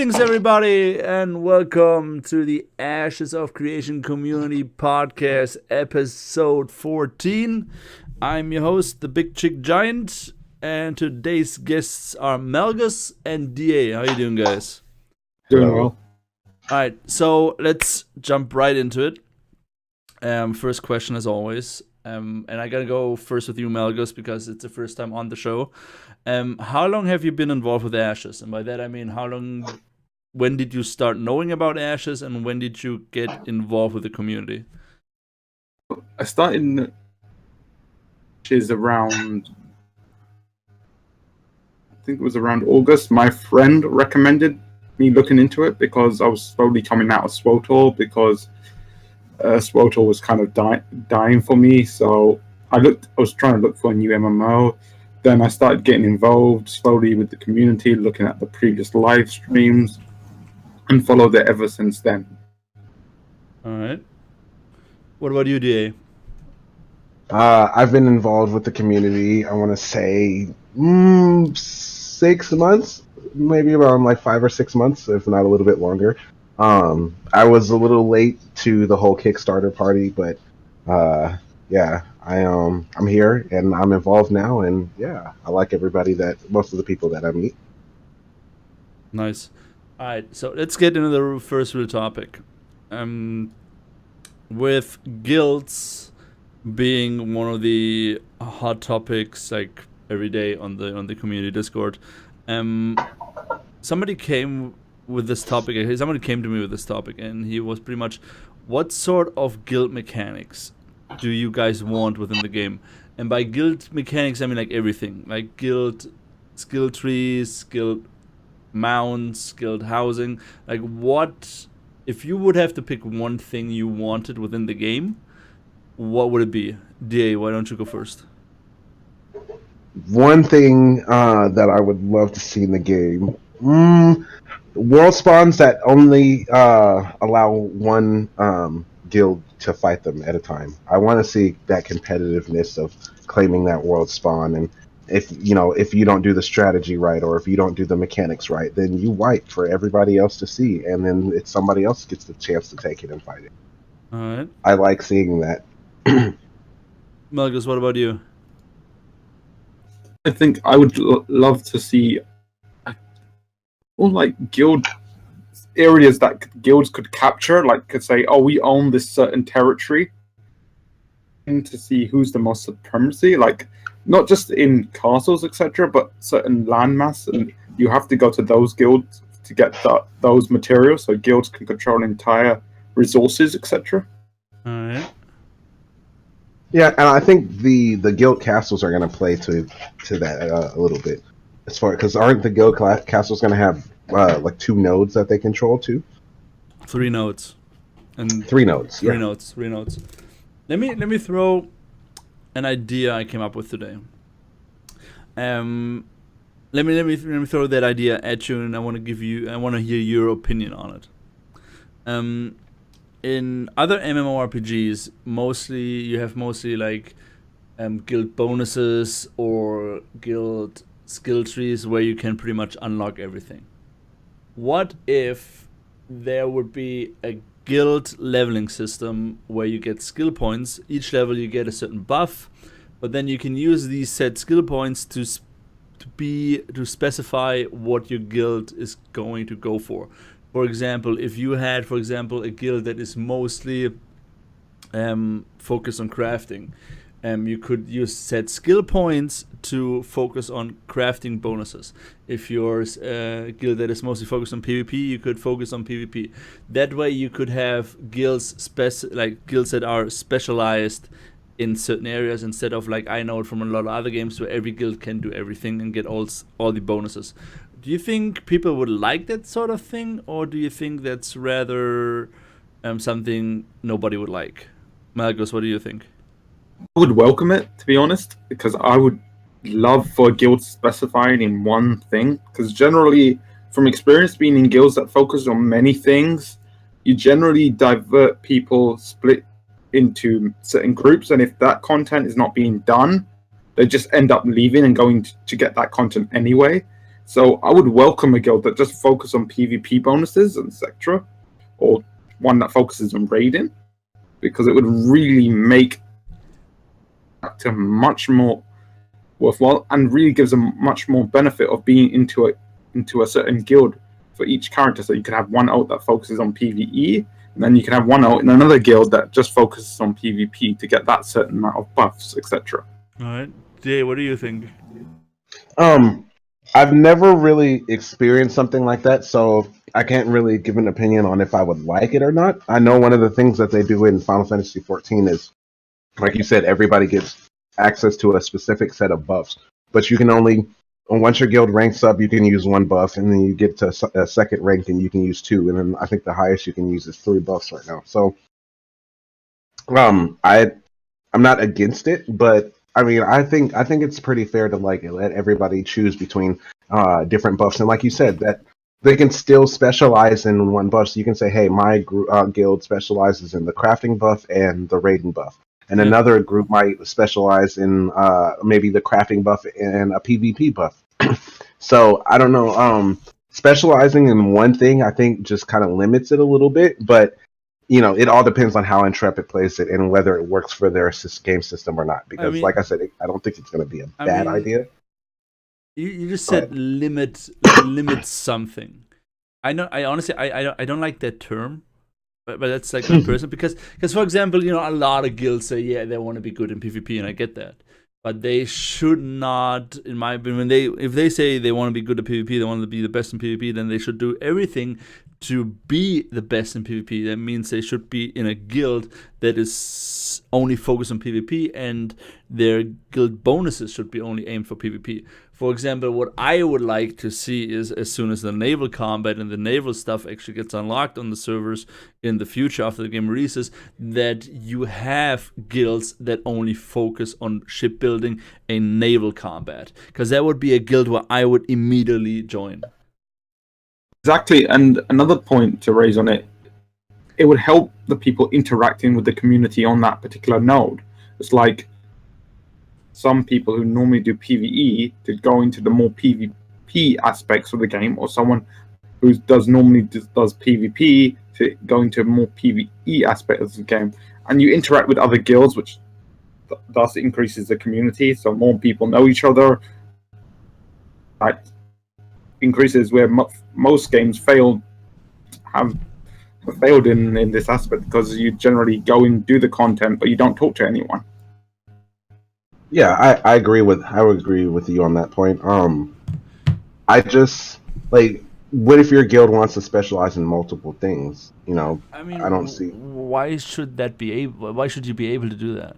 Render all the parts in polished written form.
Greetings, everybody, and welcome to the Ashes of Creation Community Podcast, episode 14. I'm your host, the Big Chick Giant, and today's guests are Melgus and DA. How you doing, guys? Doing well. All right, so let's jump right into it. First question, as always, and I gotta go first with you, Melgus, because it's the first time on the show. How long have you been involved with Ashes? And by that I mean, when did you start knowing about Ashes, and when did you get involved with the community? I started around, I think it was around August. My friend recommended me looking into it because I was slowly coming out of SWOTOR because SWOTOR was kind of dying for me. So I was trying to look for a new MMO. Then I started getting involved slowly with the community, looking at the previous live streams, and followed it ever since then. All right. What about you, DA? I've been involved with the community, I want to say 6 months, maybe around like 5 or 6 months, if not a little bit longer. I was a little late to the whole Kickstarter party, but yeah, I'm here and I'm involved now, and yeah, I like most of the people that I meet. Nice. All right, so let's get into the first real topic. With guilds being one of the hot topics, like every day on the community Discord, somebody came with this topic. Somebody came to me with this topic, and he was pretty much, what sort of guild mechanics do you guys want within the game? And by guild mechanics, I mean like everything, like guild skill trees, guild mounts, guild housing. Like, what if you would have to pick one thing you wanted within the game? What would it be? DA, why don't you go first? One thing that I would love to see in the game, world spawns that only allow one guild to fight them at a time. I want to see that competitiveness of claiming that world spawn, and if you don't do the strategy right, or if you don't do the mechanics right, then you wipe for everybody else to see, and then somebody else gets the chance to take it and fight it. All right. I like seeing that. Melgus, what about you? I think I would love to see all like guild areas that guilds could capture, like could say, oh, we own this certain territory, and to see who's the most supremacy, like not just in castles, etc., but certain landmass, and you have to go to those guilds to get those materials, so guilds can control entire resources, etc. All right. Yeah, and I think the guild castles are going to play to that a little bit, as far because aren't the guild castles going to have like 2 nodes that they control too? 3 nodes. And 3 nodes. 3 nodes. 3 nodes. Let me throw an idea I came up with today. Let me throw that idea at you, and I want to hear your opinion on it. In other MMORPGs, you have mostly like guild bonuses or guild skill trees where you can pretty much unlock everything. What if there would be a guild leveling system where you get skill points? Each level you get a certain buff, but then you can use these said skill points to specify what your guild is going to go for. For example, if you had, a guild that is mostly focused on crafting, you could use set skill points to focus on crafting bonuses. If you're a guild that is mostly focused on PvP, you could focus on PvP. That way you could have guilds that are specialized in certain areas, instead of, like, I know it from a lot of other games where every guild can do everything and get all the bonuses. Do you think people would like that sort of thing, or do you think that's rather something nobody would like? Melgus, what do you think? I would welcome it, to be honest, because I would love for a guild specified in one thing, because generally, from experience being in guilds that focus on many things, you generally divert people, split into certain groups, and if that content is not being done, they just end up leaving and going to get that content anyway. So I would welcome a guild that just focuses on PvP bonuses, etc., or one that focuses on raiding, because it would really make it much more worthwhile and really gives a much more benefit of being into a certain guild for each character. So you could have one out that focuses on PvE, and then you can have one out in another guild that just focuses on PvP to get that certain amount of buffs, etc. All right, Jay, what do you think? I've never really experienced something like that, so I can't really give an opinion on if I would like it or not. I know one of the things that they do in Final Fantasy XIV is, like you said, everybody gets access to a specific set of buffs, but you can only, once your guild ranks up, you can use one buff, and then you get to a second rank and you can use two, and then I think the highest you can use is 3 buffs right now. So, I'm not against it, but I mean, I think it's pretty fair to like let everybody choose between different buffs, and like you said, that they can still specialize in one buff. So you can say, "Hey, my guild specializes in the crafting buff and the raiding buff," and another group might specialize in maybe the crafting buff and a PvP buff. So I don't know. Specializing in one thing, I think, just kind of limits it a little bit, but. You know, it all depends on how Intrepid plays it and whether it works for their game system or not. Because, like I said, I don't think it's going to be a bad idea. You just said limit something. I honestly I don't like that term, but that's like one person because for example, you know, a lot of guilds say they want to be good in PvP, and I get that. But they should not, in my opinion, if they say they want to be good at PvP, they want to be the best in PvP, then they should do everything to be the best in PvP. That means they should be in a guild that is only focused on PvP, and their guild bonuses should be only aimed for PvP. For example, what I would like to see is, as soon as the naval combat and the naval stuff actually gets unlocked on the servers in the future after the game releases, that you have guilds that only focus on shipbuilding and naval combat. Because that would be a guild where I would immediately join. Exactly, and another point to raise on it, it would help the people interacting with the community on that particular node. It's like some people who normally do PvE to go into the more PvP aspects of the game, or someone who normally does PvP to go into a more PvE aspect of the game, and you interact with other guilds, which thus increases the community, so more people know each other. That increases where most games have failed in this aspect, because you generally go and do the content, but you don't talk to anyone. Yeah, I agree with you on that point. I just like, what if your guild wants to specialize in multiple things? You know, I mean, I don't see why should that be able. Why should you be able to do that?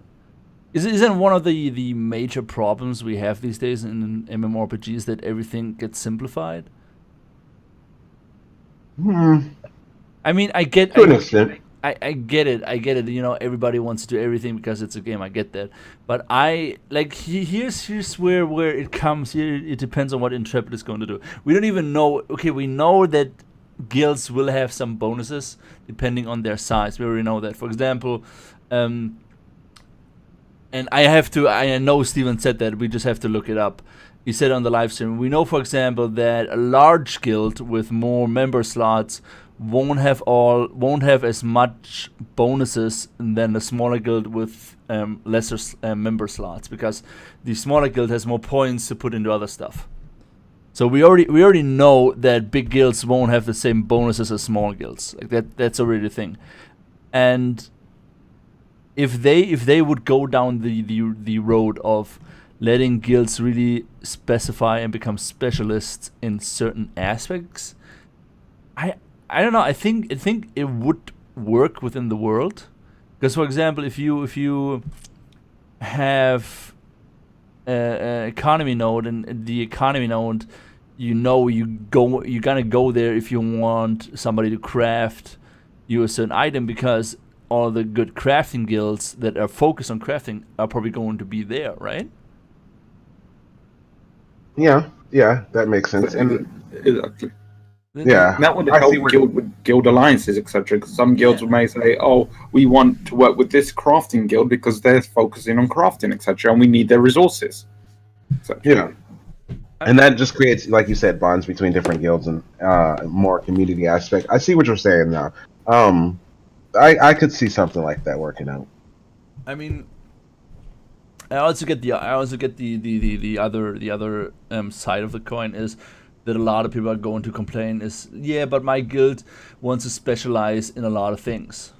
Isn't one of the major problems we have these days in MMORPGs that everything gets simplified? I mean, I get to an extent. I get it. You know, everybody wants to do everything because it's a game. I get that, but here's where it comes. Here it depends on what Intrepid is going to do. We don't even know. Okay, we know that guilds will have some bonuses depending on their size. We already know that. For example, and I know Steven said that. We just have to look it up. He said on the live stream. We know, for example, that a large guild with more member slots won't have as much bonuses than a smaller guild with lesser member slots, because the smaller guild has more points to put into other stuff. So we already know that big guilds won't have the same bonuses as small guilds. Like that's already the thing. And if they would go down the road of letting guilds really specify and become specialists in certain aspects, I don't know. I think it would work within the world, because, for example, if you have an economy node, and the economy node, you're gonna go there if you want somebody to craft you a certain item, because all the good crafting guilds that are focused on crafting are probably going to be there, right? Yeah, that makes sense. And exactly. Yeah, that would help with guild alliances, etc. Because some guilds may say, "Oh, we want to work with this crafting guild because they're focusing on crafting, etc., and we need their resources." Yeah, And that just creates, like you said, bonds between different guilds and more community aspect. I see what you're saying now. I could see something like that working out. I mean, I also get the other side of the coin is that a lot of people are going to complain is, yeah, but my guild wants to specialize in a lot of things.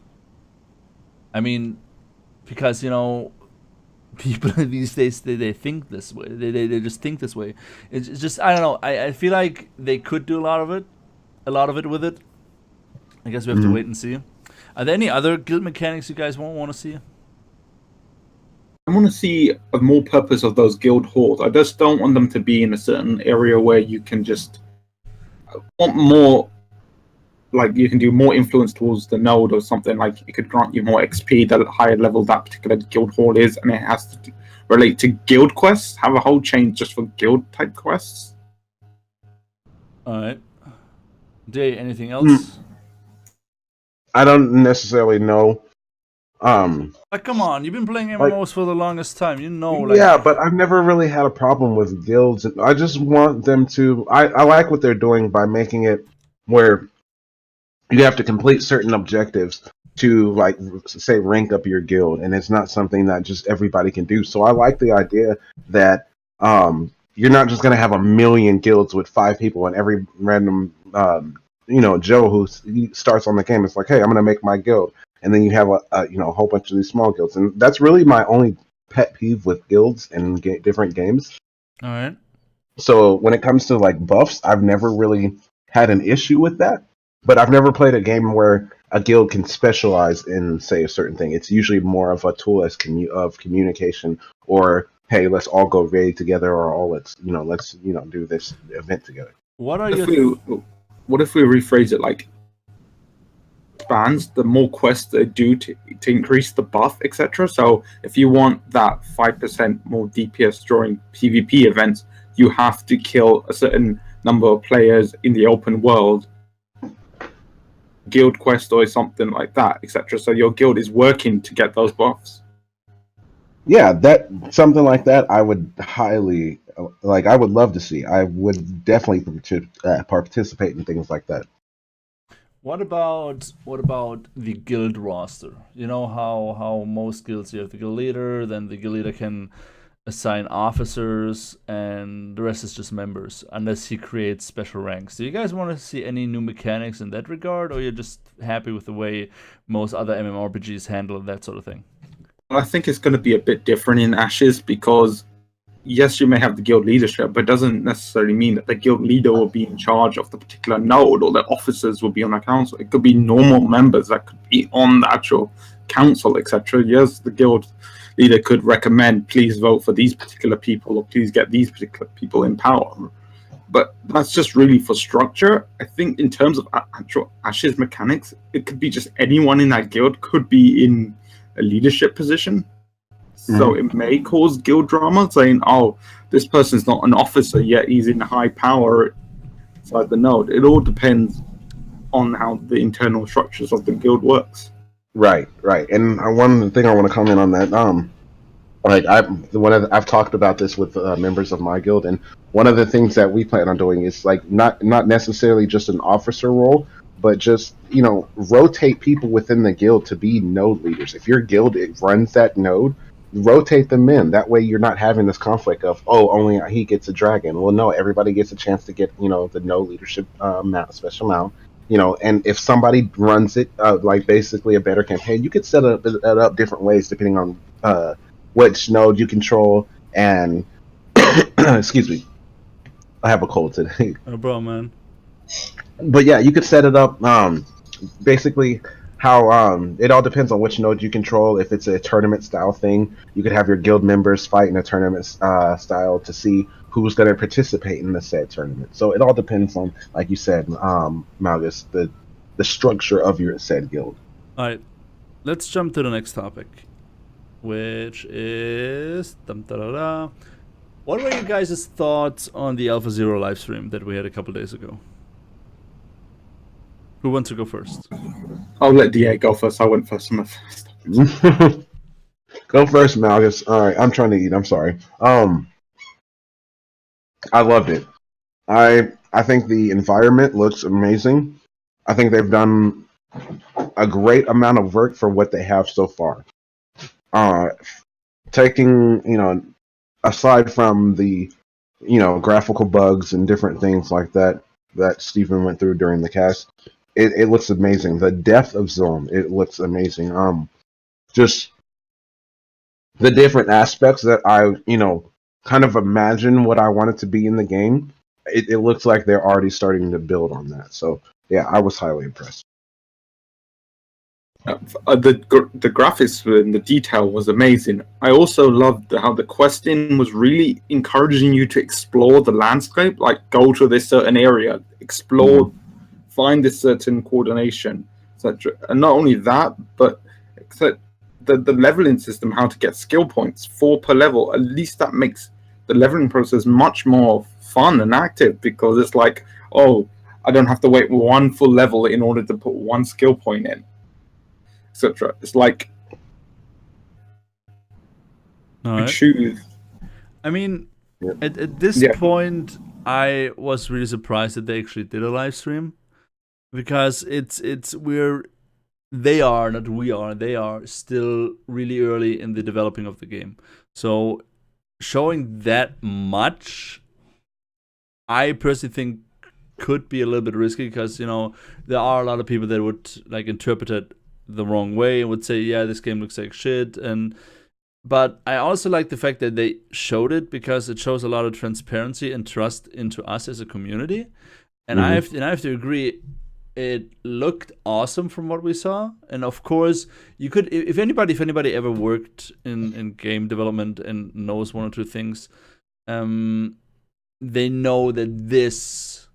I mean, because people these days they think this way. They just think this way. It's just, I don't know. I feel like they could do a lot of it with it. I guess we have to wait and see. Are there any other guild mechanics you guys want to see? I want to see a more purpose of those guild halls. I just don't want them to be in a certain area where you can just want more, like you can do more influence towards the node or something. Like it could grant you more XP the higher level that particular guild hall is, and it has to relate to guild quests. Have a whole chain just for guild type quests. All right. Day, anything else? I don't necessarily know. Come on, you've been playing MMOs for the longest time. Yeah, but I've never really had a problem with guilds. I just want them to. I like what they're doing by making it where you have to complete certain objectives to, like, say, rank up your guild, and it's not something that just everybody can do. So I like the idea that you're not just going to have a million guilds with 5 people, and every random Joe who starts on the game is like, hey, I'm going to make my guild. And then you have a whole bunch of these small guilds, and that's really my only pet peeve with guilds in different games. All right. So when it comes to like buffs, I've never really had an issue with that. But I've never played a game where a guild can specialize in, say, a certain thing. It's usually more of a tool of communication, or hey, let's all go raid together, or let's do this event together. What if we rephrase it like? Bands, the more quests they do to increase the buff, etc. So if you want that 5% more DPS during PvP events, you have to kill a certain number of players in the open world, guild quest or something like that, etc. So your guild is working to get those buffs. Yeah, that something like that I would highly like. I would love to see. I would definitely participate in things like that. What about the guild roster? You know how most guilds, you have the guild leader, then the guild leader can assign officers, and the rest is just members, unless he creates special ranks. Do you guys want to see any new mechanics in that regard, or you're just happy with the way most other MMORPGs handle that sort of thing? Well, I think it's going to be a bit different in Ashes because yes, you may have the guild leadership, but it doesn't necessarily mean that the guild leader will be in charge of the particular node or the officers will be on the council. It could be normal members that could be on the actual council, etc. Yes, the guild leader could recommend, please vote for these particular people, or please get these particular people in power. But that's just really for structure. I think in terms of actual Ashes mechanics, it could be just anyone in that guild could be in a leadership position. So it may cause guild drama, saying, oh, this person's not an officer, yet he's in high power inside the node. It all depends on how the internal structures of the guild works. Right. And one thing I want to comment on that, I've talked about this with members of my guild, and one of the things that we plan on doing is like not necessarily just an officer role, but just rotate people within the guild to be node leaders. If your guild runs that node, rotate them in. That way you're not having this conflict of, oh, only he gets a dragon. Well, no, everybody gets a chance to get the no leadership special mount. And if somebody runs it like basically a better campaign, you could set it up different ways depending on which node you control. And excuse me, I have a cold today. Oh, bro, man. But yeah, you could set it up basically how it all depends on which node you control. If it's a tournament style thing, you could have your guild members fight in a tournament style to see who's going to participate in the said tournament. So it all depends on, like you said, Malgus, the structure of your said guild. All right, let's jump to the next topic, which is what were you guys' thoughts on the Alpha Zero live stream that we had a couple days ago? Who wants to go first? I'll let DA go first. I went first on the first. Go first, Malgus. All right, I'm trying to eat. I'm sorry. I loved it. I think the environment looks amazing. I think they've done a great amount of work for what they have so far. Uh, Taking, aside from the, graphical bugs and different things like that that Stephen went through during the cast, it looks amazing. The depth of zone, it looks amazing. Just the different aspects that I, kind of imagine what I want it to be in the game. It looks like they're already starting to build on that. So yeah, I was highly impressed. The graphics and the detail was amazing. I also loved how the questing was really encouraging you to explore the landscape, like go to this certain area, explore, find this certain coordination, etc. And not only that, but the leveling system, how to get skill points, 4 per level. At least that makes the leveling process much more fun and active, because it's like, oh, I don't have to wait 1 full level in order to put 1 skill point in, etc. It's like choose. I mean, Yeah. at this point, I was really surprised that they actually did a live stream, because they are still really early in the developing of the game. So showing that much, I personally think could be a little bit risky, because there are a lot of people that would like interpret it the wrong way and would say, yeah, this game looks like shit. But I also like the fact that they showed it, because it shows a lot of transparency and trust into us as a community. And I have to agree, it looked awesome from what we saw. And of course, you could, if anybody ever worked in game development and knows 1 or 2 things, they know that this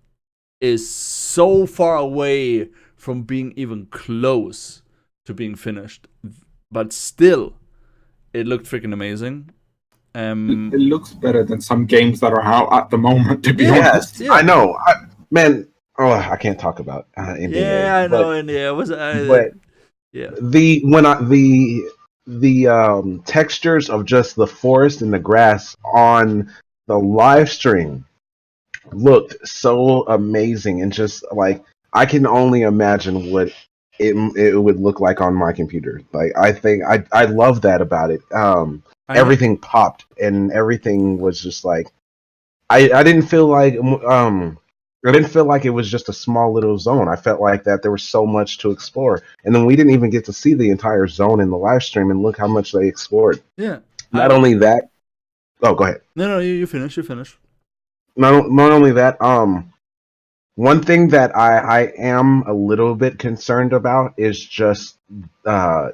is so far away from being even close to being finished, but still, it looked freaking amazing. It looks better than some games that are out at the moment, to be honest. Yeah. I know, man. Oh, I can't talk about NBA. Yeah, I know, and the textures of just the forest and the grass on the live stream looked so amazing, and just like I can only imagine what it would look like on my computer. Like, I think I love that about it. Everything popped, and everything was just like I didn't feel like it was just a small little zone. I felt like that there was so much to explore, and then we didn't even get to see the entire zone in the live stream, and look how much they explored. Yeah. Not only that. Oh, go ahead. No, you finish. You finish. Not only that. One thing that I am a little bit concerned about is just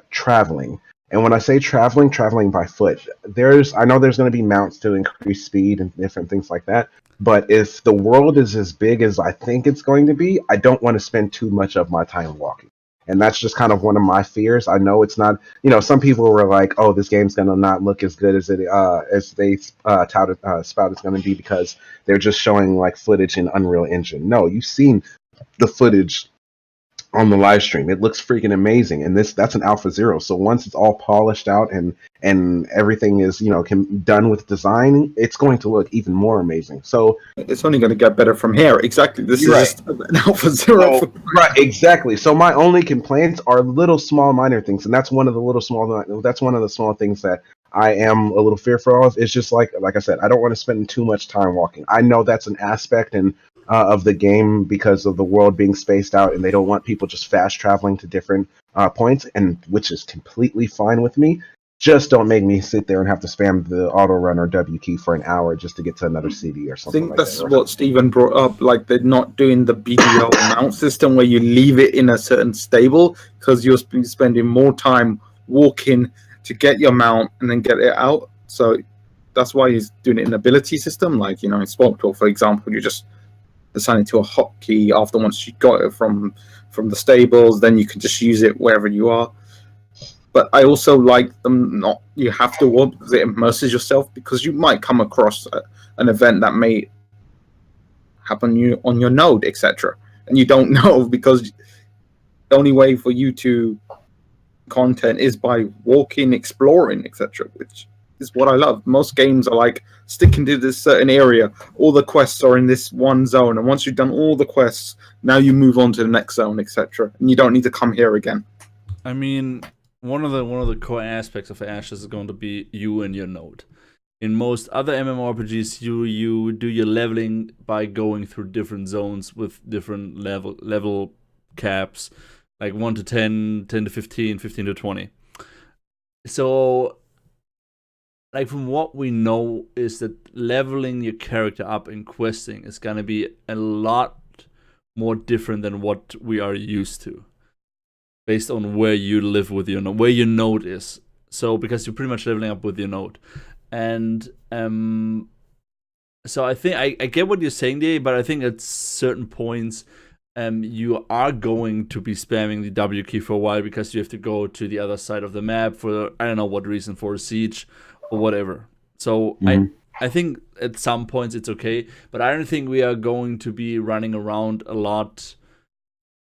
traveling. And when I say traveling by foot, I know there's going to be mounts to increase speed and different things like that. But if the world is as big as I think it's going to be, I don't want to spend too much of my time walking. And that's just kind of one of my fears. I know it's not, some people were like, oh, this game's going to not look as good as they spout it's going to be, because they're just showing like footage in Unreal Engine. No, you've seen the footage on the live stream. It looks freaking amazing, and that's an Alpha 0. So once it's all polished out and everything is done with design, it's going to look even more amazing. So it's only going to get better from here. Exactly. This is just an Alpha 0. Right, exactly. So my only complaints are little small minor things, and that's one of the small things that I am a little fearful of. It's just like I said, I don't want to spend too much time walking. I know that's an aspect of the game, because of the world being spaced out, and they don't want people just fast traveling to different points, and which is completely fine with me. Just don't make me sit there and have to spam the auto run or W key for an hour just to get to another CD or something. I think that's what Steven brought up. Like, they're not doing the BDL mount system where you leave it in a certain stable, because you're spending more time walking to get your mount and then get it out. So that's why he's doing it in ability system. Like, in Sport, for example, you just assign it to a hotkey after once you got it from the stables, then you can just use it wherever you are. But I also like them not, you have to walk, because it immerses yourself, because you might come across an event that may happen on your node, etc. And you don't know, because the only way for you to content is by walking, exploring, etc. Which is what I love. Most games are like sticking to this certain area. All the quests are in this one zone, and once you've done all the quests, now you move on to the next zone, etc. And you don't need to come here again. I mean, one of the core aspects of Ashes is going to be you and your node. In most other MMORPGs, you do your leveling by going through different zones with different level caps, like 1 to 10, 10 to 15, 15 to 20. So, like, from what we know is that leveling your character up in questing is gonna be a lot more different than what we are used to, based on where you live with your node, where your node is. So, because you're pretty much leveling up with your node. And so I think I get what you're saying there, but I think at certain points you are going to be spamming the W key for a while because you have to go to the other side of the map for I don't know what reason, for a siege or whatever. So I think at some points it's okay, but I don't think we are going to be running around a lot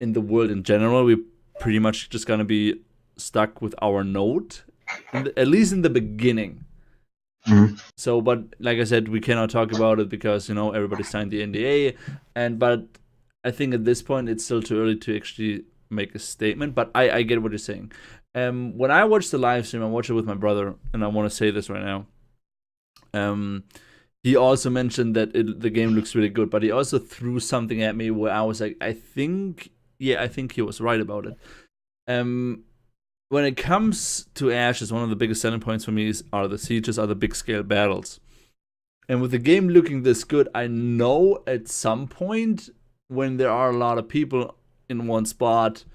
in the world in general. We're pretty much just gonna be stuck with our node, at least in the beginning. So, but like I said, we cannot talk about it because everybody signed the NDA, but I think at this point it's still too early to actually make a statement. But I get what you're saying. When I watched the live stream, I watched it with my brother, and I want to say this right now. He also mentioned that the game looks really good, but he also threw something at me where I was like, I think he was right about it. When it comes to Ashes, one of the biggest selling points for me are the sieges, are the big scale battles. And with the game looking this good, I know at some point when there are a lot of people in one spot,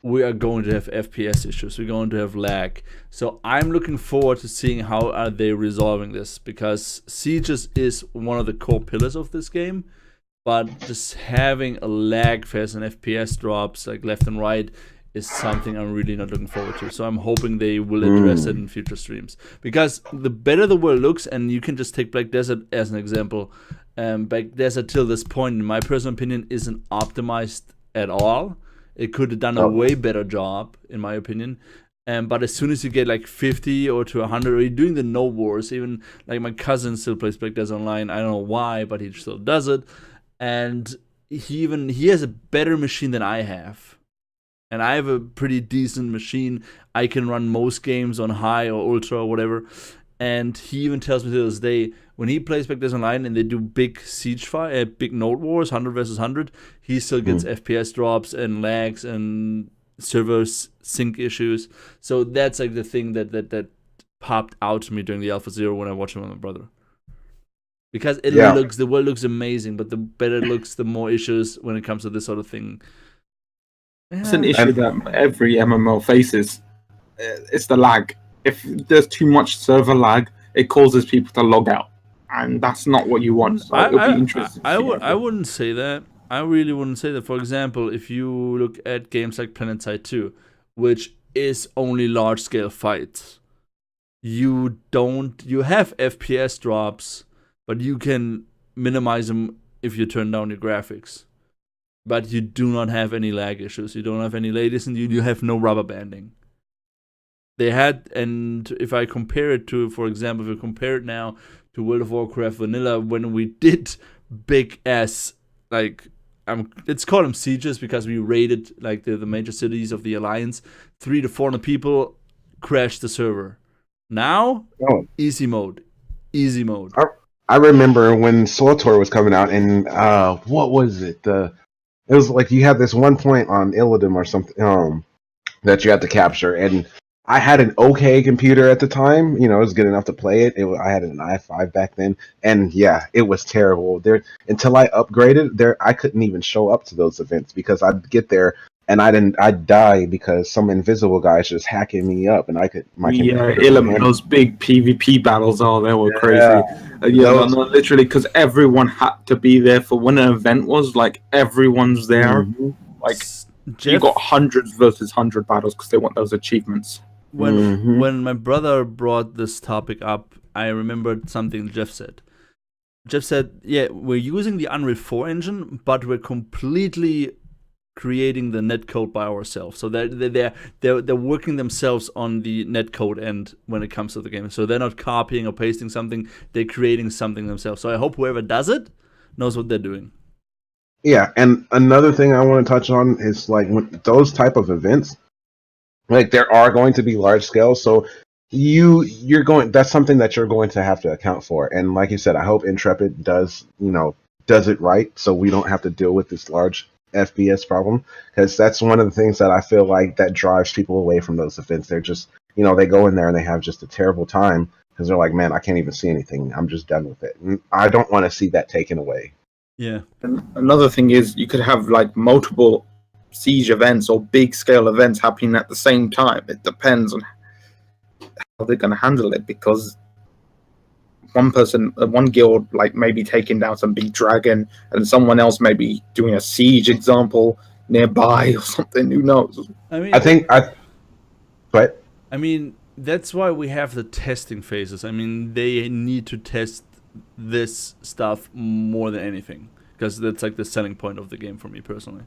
we are going to have FPS issues. We're going to have lag. So I'm looking forward to seeing how are they resolving this, because sieges is one of the core pillars of this game. But just having a lag fest and FPS drops like left and right is something I'm really not looking forward to. So I'm hoping they will address it in future streams. Because the better the world looks, and you can just take Black Desert as an example. Black Desert till this point, in my personal opinion, isn't optimized at all. It could have done a way better job, in my opinion. But as soon as you get like 50 or to 100, or you're doing the no wars, even like my cousin still plays Black Desert Online. I don't know why, but he still does it. And he has a better machine than I have. And I have a pretty decent machine. I can run most games on high or ultra or whatever. And he even tells me to this day, when he plays Black Desert Online and they do big siege big node wars, 100 versus 100, he still gets FPS drops and lags and server sync issues. So that's like the thing that popped out to me during the Alpha Zero when I watched him with my brother. Because the world looks amazing, but the better it looks, the more issues when it comes to this sort of thing. It's an issue that every MMO faces. It's the lag. If there's too much server lag, it causes people to log out, and that's not what you want. So it'll be interesting. I wouldn't say that. I really wouldn't say that. For example, if you look at games like PlanetSide 2, which is only large-scale fights, you have FPS drops, but you can minimize them if you turn down your graphics. But you do not have any lag issues. You don't have any latency, and you have no rubber banding. They had, and if I compare it to, for example, if we compare it now to World of Warcraft Vanilla, when we did big ass, like, let's call them sieges because we raided like the major cities of the Alliance, 300 to 400 people, crashed the server. Now, easy mode. I remember when SWTOR was coming out, and what was it? It was like you had this one point on Illidan or something that you had to capture, and I had an okay computer at the time. It was good enough to play it. I had an i5 back then, and yeah, it was terrible. Until I upgraded, I couldn't even show up to those events because I'd get there and I'd die because some invisible guy's just hacking me up, and those big PvP battles, they were crazy. Literally, because everyone had to be there for when an event was. Like everyone's there. Like Jeff, you got 100 versus 100 battles because they want those achievements. When my brother brought this topic up, I remembered something Jeff said. Jeff said, "Yeah, we're using the Unreal 4 engine, but we're completely creating the netcode by ourselves. So they're working themselves on the netcode end when it comes to the game. So they're not copying or pasting something; they're creating something themselves. So I hope whoever does it knows what they're doing. Yeah, and another thing I want to touch on is like when those type of events, like there are going to be large scale. So you're going. That's something that you're going to have to account for. And like you said, I hope Intrepid does it right, so we don't have to deal with this large FPS problem, because that's one of the things that I feel like that drives people away from those events. They're just, they go in there and they have just a terrible time because they're like, man, I can't even see anything. I'm just done with it. And I don't want to see that taken away. Yeah. And another thing is you could have like multiple siege events or big scale events happening at the same time. It depends on how they're going to handle it, because one guild like maybe taking down some big dragon, and someone else maybe doing a siege example nearby or something. Who knows? But I mean, that's why we have the testing phases. I mean, they need to test this stuff more than anything, because that's like the selling point of the game for me personally.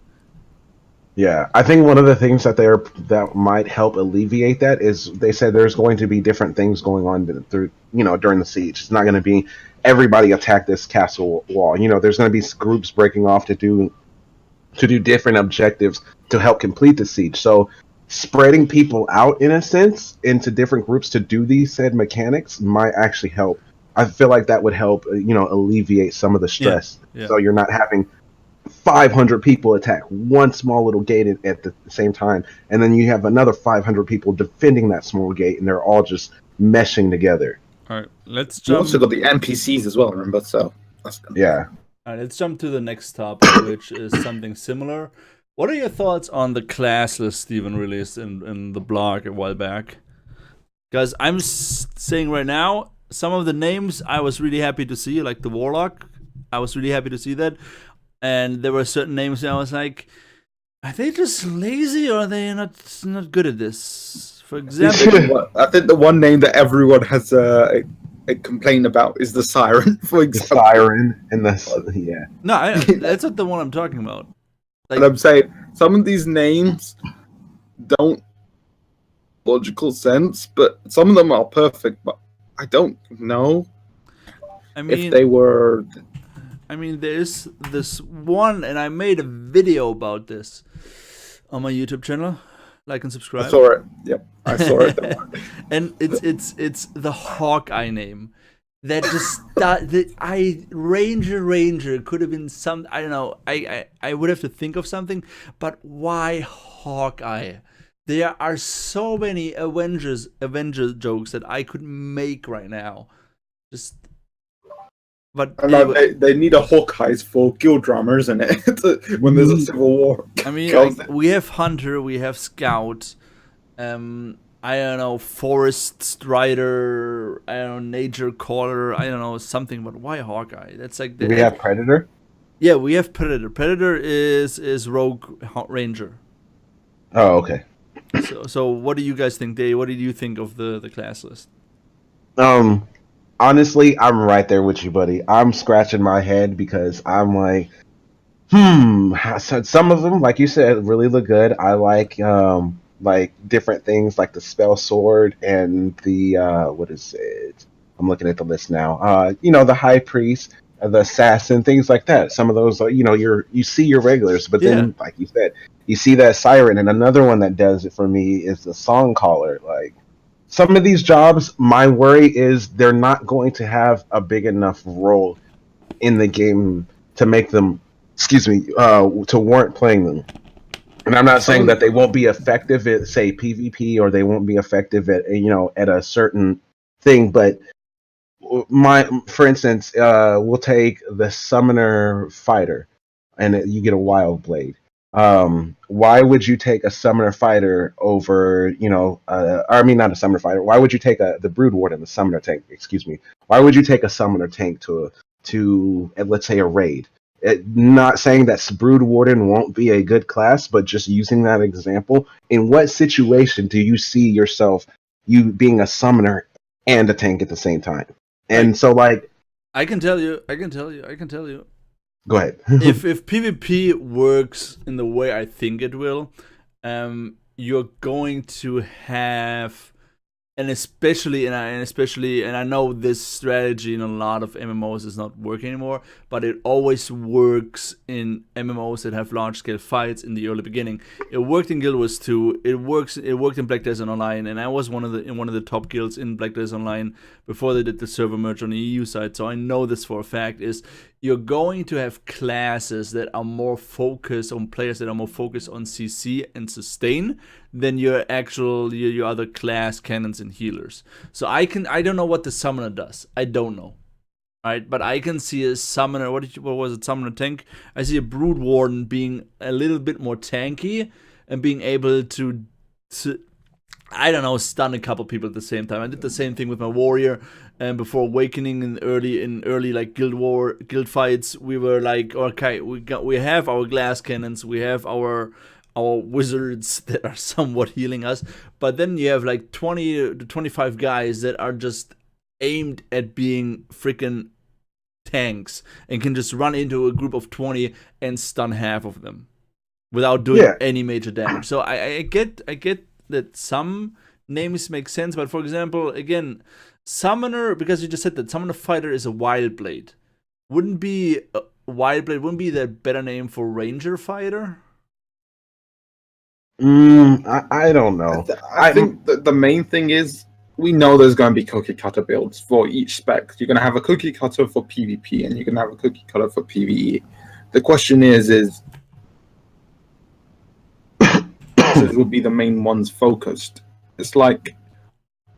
Yeah, I think one of the things that might help alleviate that is they said there's going to be different things going on through during the siege. It's not going to be everybody attack this castle wall. There's going to be groups breaking off to do different objectives to help complete the siege. So spreading people out in a sense into different groups to do these said mechanics might actually help. I feel like that would help alleviate some of the stress. Yeah. So you're not having 500 people attack one small little gate at the same time, and then you have another 500 people defending that small gate, and they're all just meshing together. All right, let's You jump. also got the NPCs as well, remember? So that's good. Yeah. All right, let's jump to the next topic, which is something similar. What are your thoughts on the class list Steven released in the blog a while back? Because I'm saying right now, some of the names I was really happy to see, like the Warlock. I was really happy to see that. And there were certain names that I was like, are they just lazy or are they not good at this? For example, I think the one name that everyone has a complaint about is the Siren, for example. The Siren and yeah. No, that's not the one I'm talking about. And I'm saying some of these names don't logical sense, but some of them are perfect. But I don't know if they were. I mean, there's this one, and I made a video about this on my YouTube channel. Like and subscribe. I saw it. Yep, I saw it. And it's the Hawkeye name. That just Ranger could have been some. I don't know. I would have to think of something. But why Hawkeye? There are so many Avenger jokes that I could make right now. Just. But anyway, they need a Hawkeyes for guild drama, isn't it? When there's a civil war. I mean, we have Hunter, we have Scout, I don't know, Forest Strider, I don't know, Nature Caller, I don't know, something. But why Hawkeye? That's like. Do we have Predator? Yeah, we have Predator. Predator is Rogue Ranger. Oh, okay. So what do you guys think, Dave? What did you think of the class list? Honestly, I'm right there with you, buddy. I'm scratching my head because I'm like, so some of them, like you said, really look good. I like different things like the spell sword and the what is it? I'm looking at the list now. The high priest, the assassin, things like that. Some of those, you see your regulars, but then, like you said, you see that siren. And another one that does it for me is the song caller. Like, some of these jobs, my worry is they're not going to have a big enough role in the game to make them, to warrant playing them. And I'm not saying that they won't be effective at, say, PvP, or they won't be effective at, at a certain thing. But for instance, we'll take the summoner fighter, and you get a wild blade. Why would you take a summoner fighter over, not a summoner fighter. Why would you take the brood warden, the summoner tank? Excuse me. Why would you take a summoner tank to let's say a raid? Not saying that brood warden won't be a good class, but just using that example, in what situation do you see yourself you being a summoner and a tank at the same time? And so, like, I can tell you. Go ahead. if PvP works in the way I think it will, you're going to have, and especially I know this strategy in a lot of MMOs is not working anymore, but it always works in MMOs that have large scale fights in the early beginning. It worked in Guild Wars 2. It worked in Black Desert Online, and I was one of the top guilds in Black Desert Online before they did the server merge on the EU side. So I know this for a fact. Is you're going to have classes that are more focused on players that are more focused on CC and sustain than your other class cannons and healers. So I don't know what the summoner does. I don't know. Right, but I can see a summoner. What was it? Summoner tank. I see a brood warden being a little bit more tanky and being able to I don't know, stun a couple people at the same time. I did the same thing with my warrior, and before awakening in early like guild fights, we were like, okay, we have our glass cannons, we have our wizards that are somewhat healing us, but then you have like 20 to 25 guys that are just aimed at being freaking tanks and can just run into a group of 20 and stun half of them without doing any major damage. So I get that some names make sense, but for example, again, summoner, because you just said that summoner fighter is a wild blade, wouldn't be the better name for ranger fighter? I don't know. I think the main thing is, we know there's going to be cookie cutter builds for each spec. You're going to have a cookie cutter for PvP, and you're going to have a cookie cutter for PvE. The question is will be the main ones focused. It's like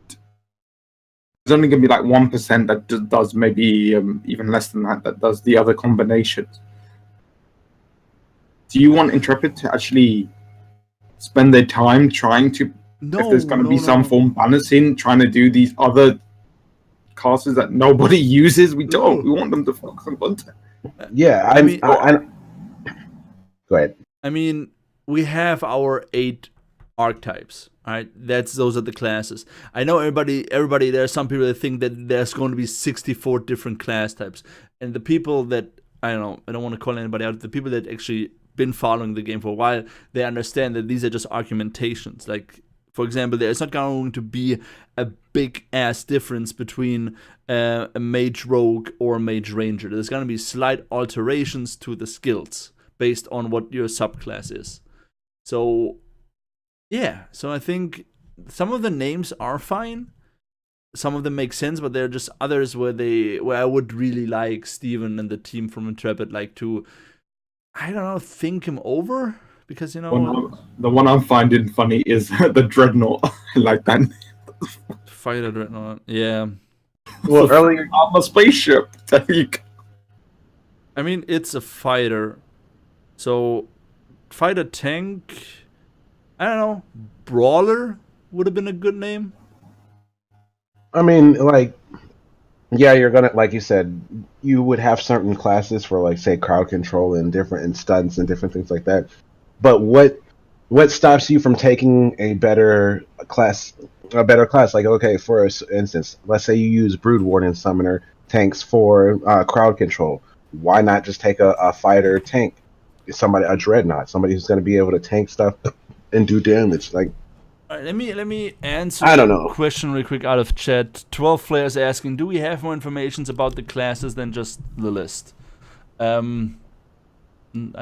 there's only going to be like 1% that does, maybe even less than that does the other combinations. Do you want Intrepid to actually spend their time trying to, if there's going to be some form balancing, trying to do these other classes that nobody uses? We don't. We want them to focus on content. Yeah, I mean, go ahead. I mean, we have our 8 archetypes, right? Those are the classes. I know everybody. There are some people that think that there's going to be 64 different class types, and the people that I don't want to call anybody out. The people that actually been following the game for a while, they understand that these are just argumentations. Like, for example, there's not going to be a big ass difference between a mage rogue or a mage ranger. There's going to be slight alterations to the skills based on what your subclass is. So, yeah. So I think some of the names are fine. Some of them make sense, but there are just others where I would really like Steven and the team from Intrepid like to, I don't know, think him over, because the one I'm finding funny is the Dreadnought. I like that. Fighter Dreadnought. Yeah. Well, earlier on the spaceship. I mean, it's a fighter. So, fighter tank, I don't know, brawler would have been a good name. I mean, like, yeah, you're gonna, like you said, you would have certain classes for, like, say, crowd control and stunts and different things like that. But what stops you from taking a better class? Like, okay, for instance, let's say you use Brood Warden Summoner tanks for crowd control. Why not just take a fighter tank? A Dreadnought, somebody who's going to be able to tank stuff and do damage. Like, all right, let me answer a question really quick out of chat. 12 players asking, do we have more information about the classes than just the list? I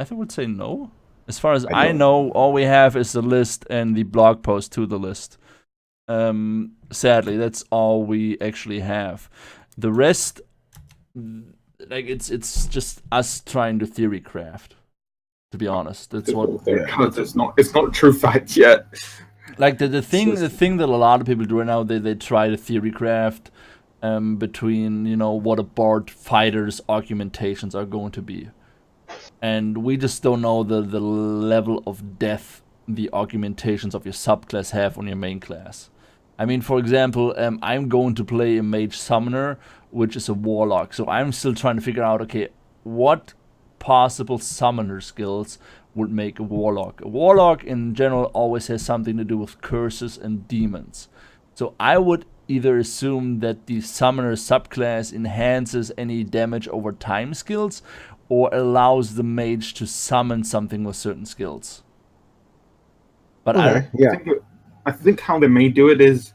would say no. As far as I know, all we have is the list and the blog post to the list. Sadly, that's all we actually have. The rest, like, it's just us trying to theory craft. To be honest, that's what. It's not true fact yet. Like the thing that a lot of people do right now, they try to theory craft between what a board fighter's argumentations are going to be, and we just don't know the level of depth the argumentations of your subclass have on your main class. I mean, for example, I'm going to play a mage summoner, which is a warlock, so I'm still trying to figure out, okay, what possible summoner skills would make a warlock. A warlock in general always has something to do with curses and demons. So I would either assume that the summoner subclass enhances any damage over time skills, or allows the mage to summon something with certain skills. But Okay, yeah. I think how they may do it is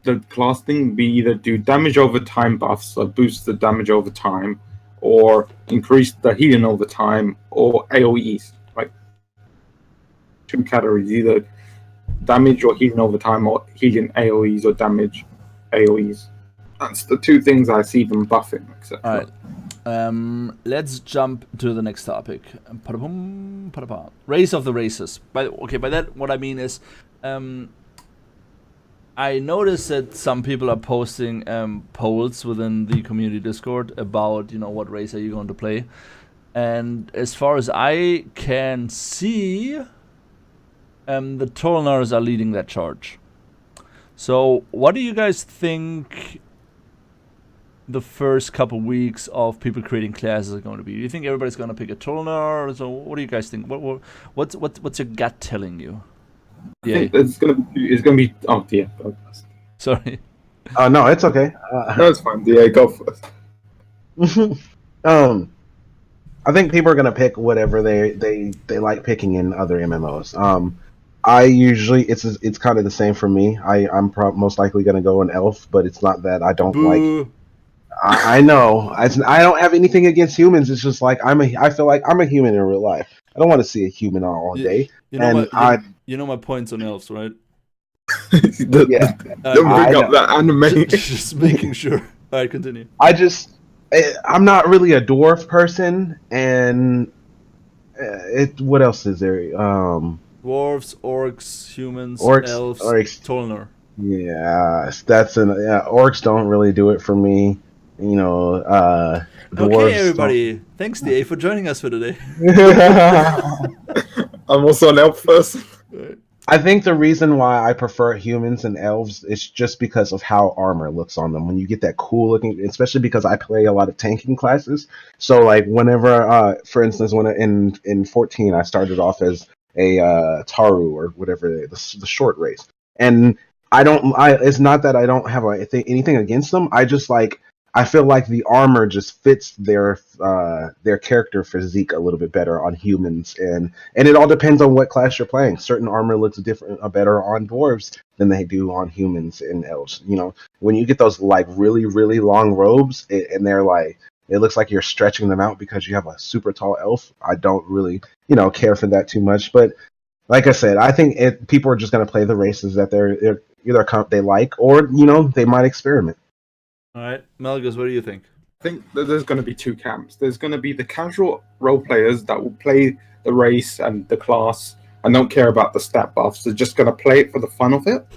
the class thing be either do damage over time buffs, so boost the damage over time, or increase the healing over time, or AoEs. Like 2 categories, either damage or healing over time, or healing AoEs or damage AoEs. That's the 2 things I see them buffing, etc. All right. Let's jump to the next topic. Race of the races. By that, what I mean is, I noticed that some people are posting polls within the community Discord about, what race are you going to play. And as far as I can see, the Tolnars are leading that charge. So what do you guys think the first couple weeks of people creating classes are going to be? Do you think everybody's going to pick a Tolnar? So what do you guys think? What's your gut telling you? I think it's gonna be. Oh dear. Sorry. No, it's okay. That's fine. Yeah, go first. I think people are gonna pick whatever they like picking in other MMOs. I usually it's kind of the same for me. I'm most likely gonna go an elf, but it's not that I don't like. I know. I don't have anything against humans. It's just like I feel like I'm a human in real life. I don't want to see a human all day. You know my points on elves, right? Don't bring up that anime. Just making sure. All right, continue. I'm not really a dwarf person, and what else is there? Dwarves, orcs, humans, elves, Tolnar. Yeah, orcs don't really do it for me. Dwarves. Okay, everybody. Thanks, DA, for joining us for today. I'm also an elf person. I think the reason why I prefer humans and elves is just because of how armor looks on them. When you get that cool looking, especially because I play a lot of tanking classes. So like whenever, for instance, when in 14 I started off as a Taru or whatever the short race, and it's not that I don't have anything against them. I feel like the armor just fits their character physique a little bit better on humans, and it all depends on what class you're playing. Certain armor looks better on dwarves than they do on humans and elves. When you get those like really really long robes, and they're like it looks like you're stretching them out because you have a super tall elf. I don't really care for that too much, but like I said, I think people are just going to play the races that they like, or they might experiment. All right, Melgus, what do you think? I think that there's going to be 2 camps. There's going to be the casual role players that will play the race and the class and don't care about the stat buffs. They're just going to play it for the fun of it.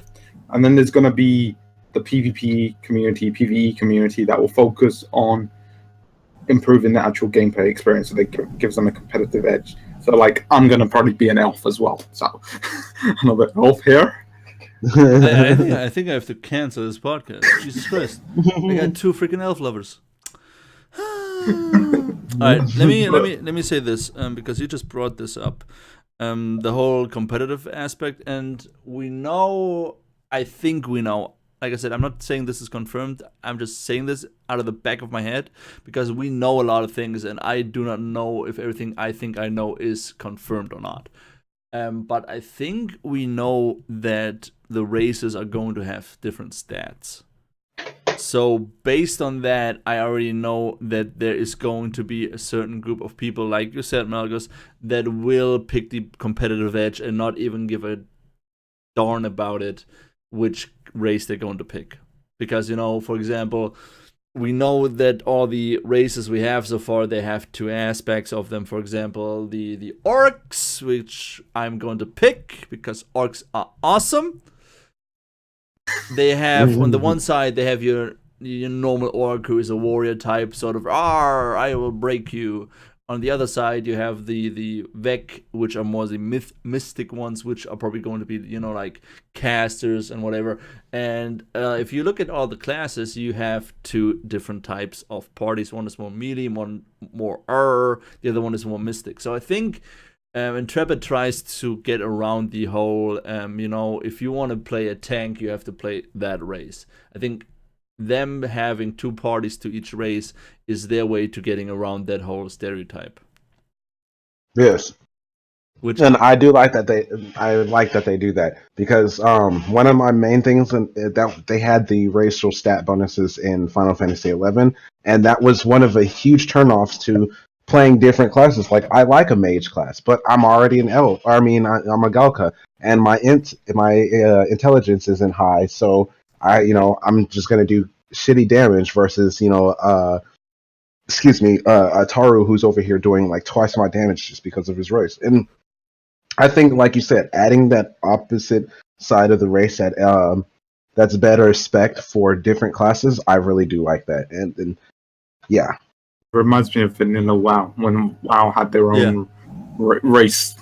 And then there's going to be the PvP community, PvE community that will focus on improving the actual gameplay experience, so that gives them a competitive edge. So, like, I'm going to probably be an elf as well. So, another elf here. I think I have to cancel this podcast. Jesus Christ, I got 2 freaking elf lovers. All right, let me say this because you just brought this up, the whole competitive aspect, and I think we know. Like I said, I'm not saying this is confirmed. I'm just saying this out of the back of my head because we know a lot of things, and I do not know if everything I think I know is confirmed or not. But I think we know that the races are going to have different stats. So based on that, I already know that there is going to be a certain group of people, like you said, Malgus, that will pick the competitive edge and not even give a darn about it which race they're going to pick. Because, for example, we know that all the races we have so far, they have 2 aspects of them. For example, the orcs, which I'm going to pick because orcs are awesome. They have, on the one side, they have your normal orc who is a warrior type, sort of, I will break you. On the other side, you have the Vec, which are more the mystic ones, which are probably going to be, like casters and whatever. And if you look at all the classes, you have 2 different types of parties. One is more melee, one more the other one is more mystic. So I think Intrepid tries to get around the whole, if you want to play a tank, you have to play that race. I think them having 2 parties to each race is their way to getting around that whole stereotype. Yes. Which And I do like that they do that, because one of my main things that they had the racial stat bonuses in Final Fantasy XI, and that was one of the huge turnoffs to playing different classes. Like, I like a mage class, but I'm already an elf. I'm a Galka, and my intelligence isn't high, so I'm just gonna do shitty damage versus Taru, who's over here doing like twice my damage just because of his race. And I think, like you said, adding that opposite side of the race that's better spec for different classes, I really do like that. And yeah, Reminds me of Vanilla WoW, when WoW had their own race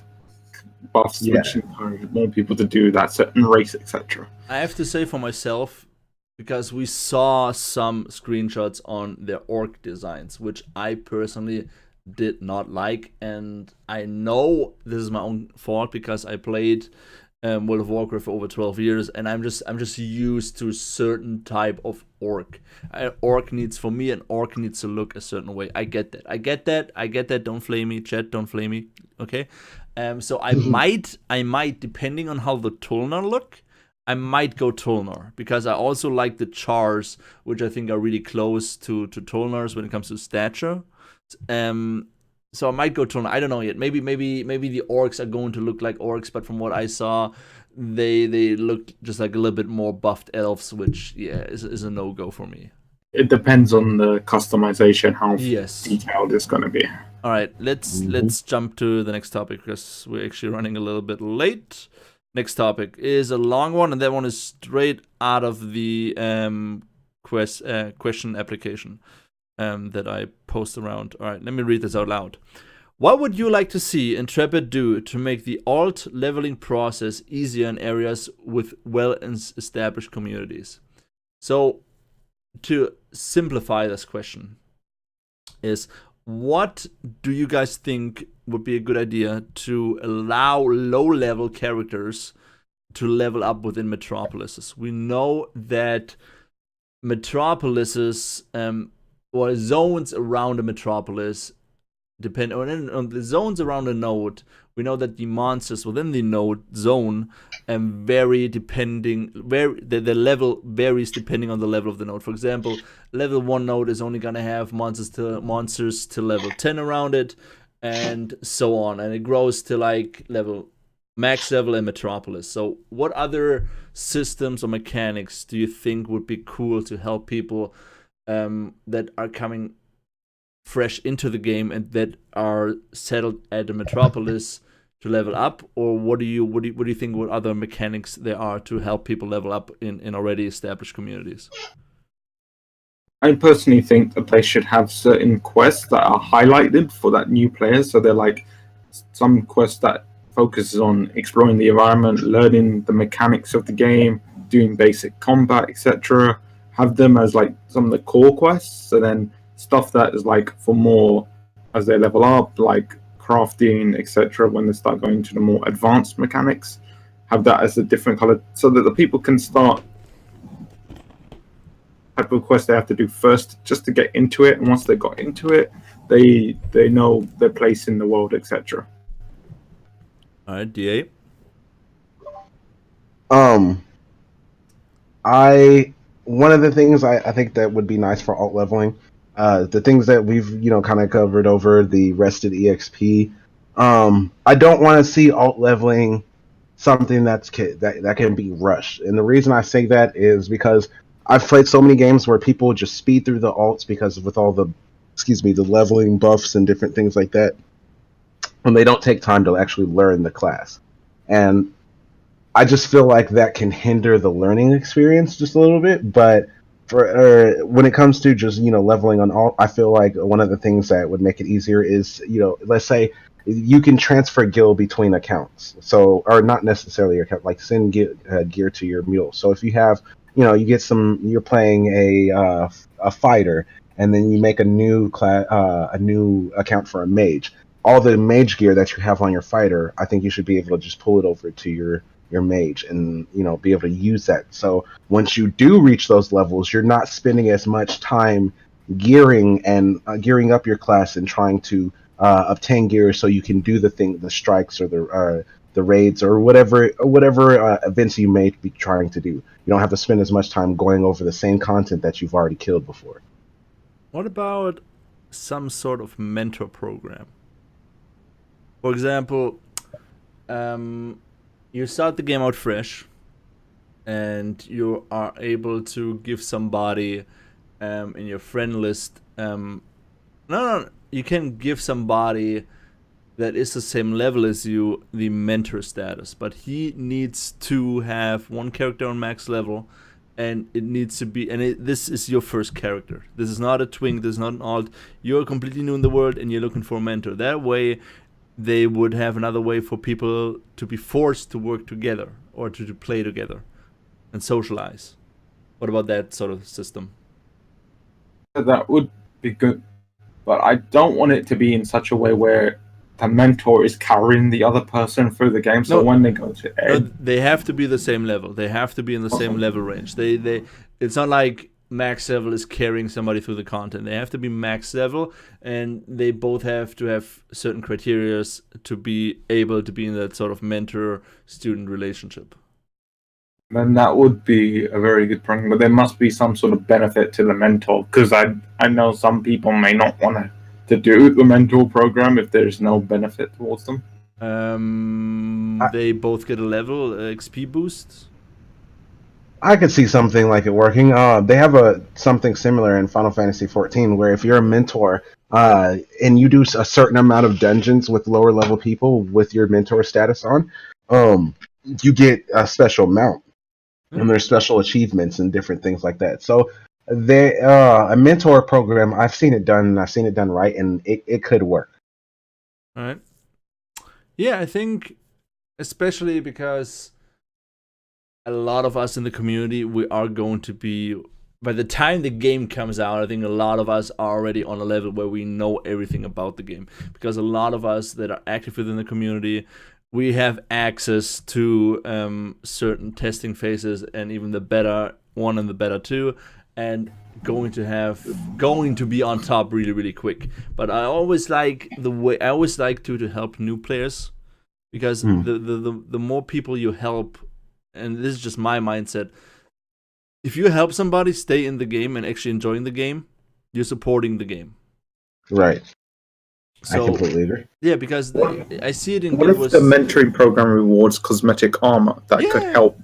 buffs, which encouraged more people to do that certain race, etc. I have to say for myself, because we saw some screenshots on their orc designs, which I personally did not like, and I know this is my own fault because I played World of Warcraft for over 12 years, and I'm just used to a certain type of orc. Orc needs to look a certain way. I get that. Don't flame me, chat. Don't flame me. Okay. So I might, depending on how the Tulnar look, I might go Tulnar, because I also like the Chars, which I think are really close to Tulnars when it comes to stature. So I might go Tulnar. I don't know yet. Maybe the orcs are going to look like orcs, but from what I saw, they look just like a little bit more buffed elves, which is a no-go for me. It depends on the customization, how detailed it's going to be. All right, let's jump to the next topic, because we're actually running a little bit late. Next topic is a long one, and that one is straight out of the question application that I post around. All right, let me read this out loud. What would you like to see Intrepid do to make the alt leveling process easier in areas with well-established communities? So, to simplify this question, is what do you guys think would be a good idea to allow low-level characters to level up within metropolises? We know that metropolises, or zones around a metropolis, depend on the zones around a node. We know that the monsters within the node zone vary the level varies depending on the level of the node. For example, level 1 node is only gonna have monsters to level 10 around it, and so on, and it grows to like max level in metropolis. So what other systems or mechanics do you think would be cool to help people that are coming fresh into the game and that are settled at the metropolis to level up? Or what do you think what other mechanics there are to help people level up in already established communities? I personally think that they should have certain quests that are highlighted for that new player. So they're like some quests that focuses on exploring the environment, learning the mechanics of the game, doing basic combat, etc. Have them as like some of the core quests. So then stuff that is like for more as they level up, like crafting, etc. When they start going to the more advanced mechanics, have that as a different color, so that the people can start type of quest they have to do first just to get into it, and once they got into it, they know their place in the world, etc. All right, DA. One of the things I think that would be nice for alt leveling, the things that we've kind of covered over the rested EXP. I don't want to see alt leveling something that can be rushed, and the reason I say that is because I've played so many games where people just speed through the alts because with all the leveling buffs and different things like that, and they don't take time to actually learn the class. And I just feel like that can hinder the learning experience just a little bit. But for when it comes to just leveling on alt, I feel like one of the things that would make it easier is let's say you can transfer gil between accounts, or not necessarily your account, like send gear to your mule. So if you have you get you're playing a fighter, and then you make a new account for a mage. All the mage gear that you have on your fighter, I think you should be able to just pull it over to your your mage, and be able to use that. So once you do reach those levels, you're not spending as much time gearing up your class and trying to obtain gear so you can do the strikes or the raids or whatever events you may be trying to do. You don't have to spend as much time going over the same content that you've already killed before. What about some sort of mentor program? For example, you start the game out fresh, and you are able to give somebody in your friend list. No, you can give somebody that is the same level as you the mentor status, but he needs to have one character on max level, and it needs to be, this is your first character. This is not a twink, this is not an alt. You're completely new in the world, and you're looking for a mentor. That way, they would have another way for people to be forced to work together or to play together and socialize. What about that sort of system? That would be good, but I don't want it to be in such a way where the mentor is carrying the other person through the game. So when they go to no, they have to be the same level. They have to be in the same level range. It's not like max level is carrying somebody through the content. They have to be max level, and they both have to have certain criteria to be able to be in that sort of mentor-student relationship. Then that would be a very good program, but there must be some sort of benefit to the mentor, because I know some people may not want to do the mentor program if there's no benefit towards them. They both get a level XP boost. I could see something like it working. They have something similar in Final Fantasy XIV, where if you're a mentor and you do a certain amount of dungeons with lower level people with your mentor status on, you get a special mount, and there's special achievements and different things like that. So a mentor program, I've seen it done, and I've seen it done right, and it could work. All right. Yeah, I think especially because a lot of us in the community, we are going to be, by the time the game comes out, I think a lot of us are already on a level where we know everything about the game. Because a lot of us that are active within the community, we have access to certain testing phases, and even the beta 1 and the beta 2, and going to be on top really, really quick. But I always like to help new players, because the more people you help, and this is just my mindset, if you help somebody stay in the game and actually enjoying the game, you're supporting the game. Right. So, I completely agree. Yeah, because I see it in... What if the mentoring program rewards cosmetic armor? That could help.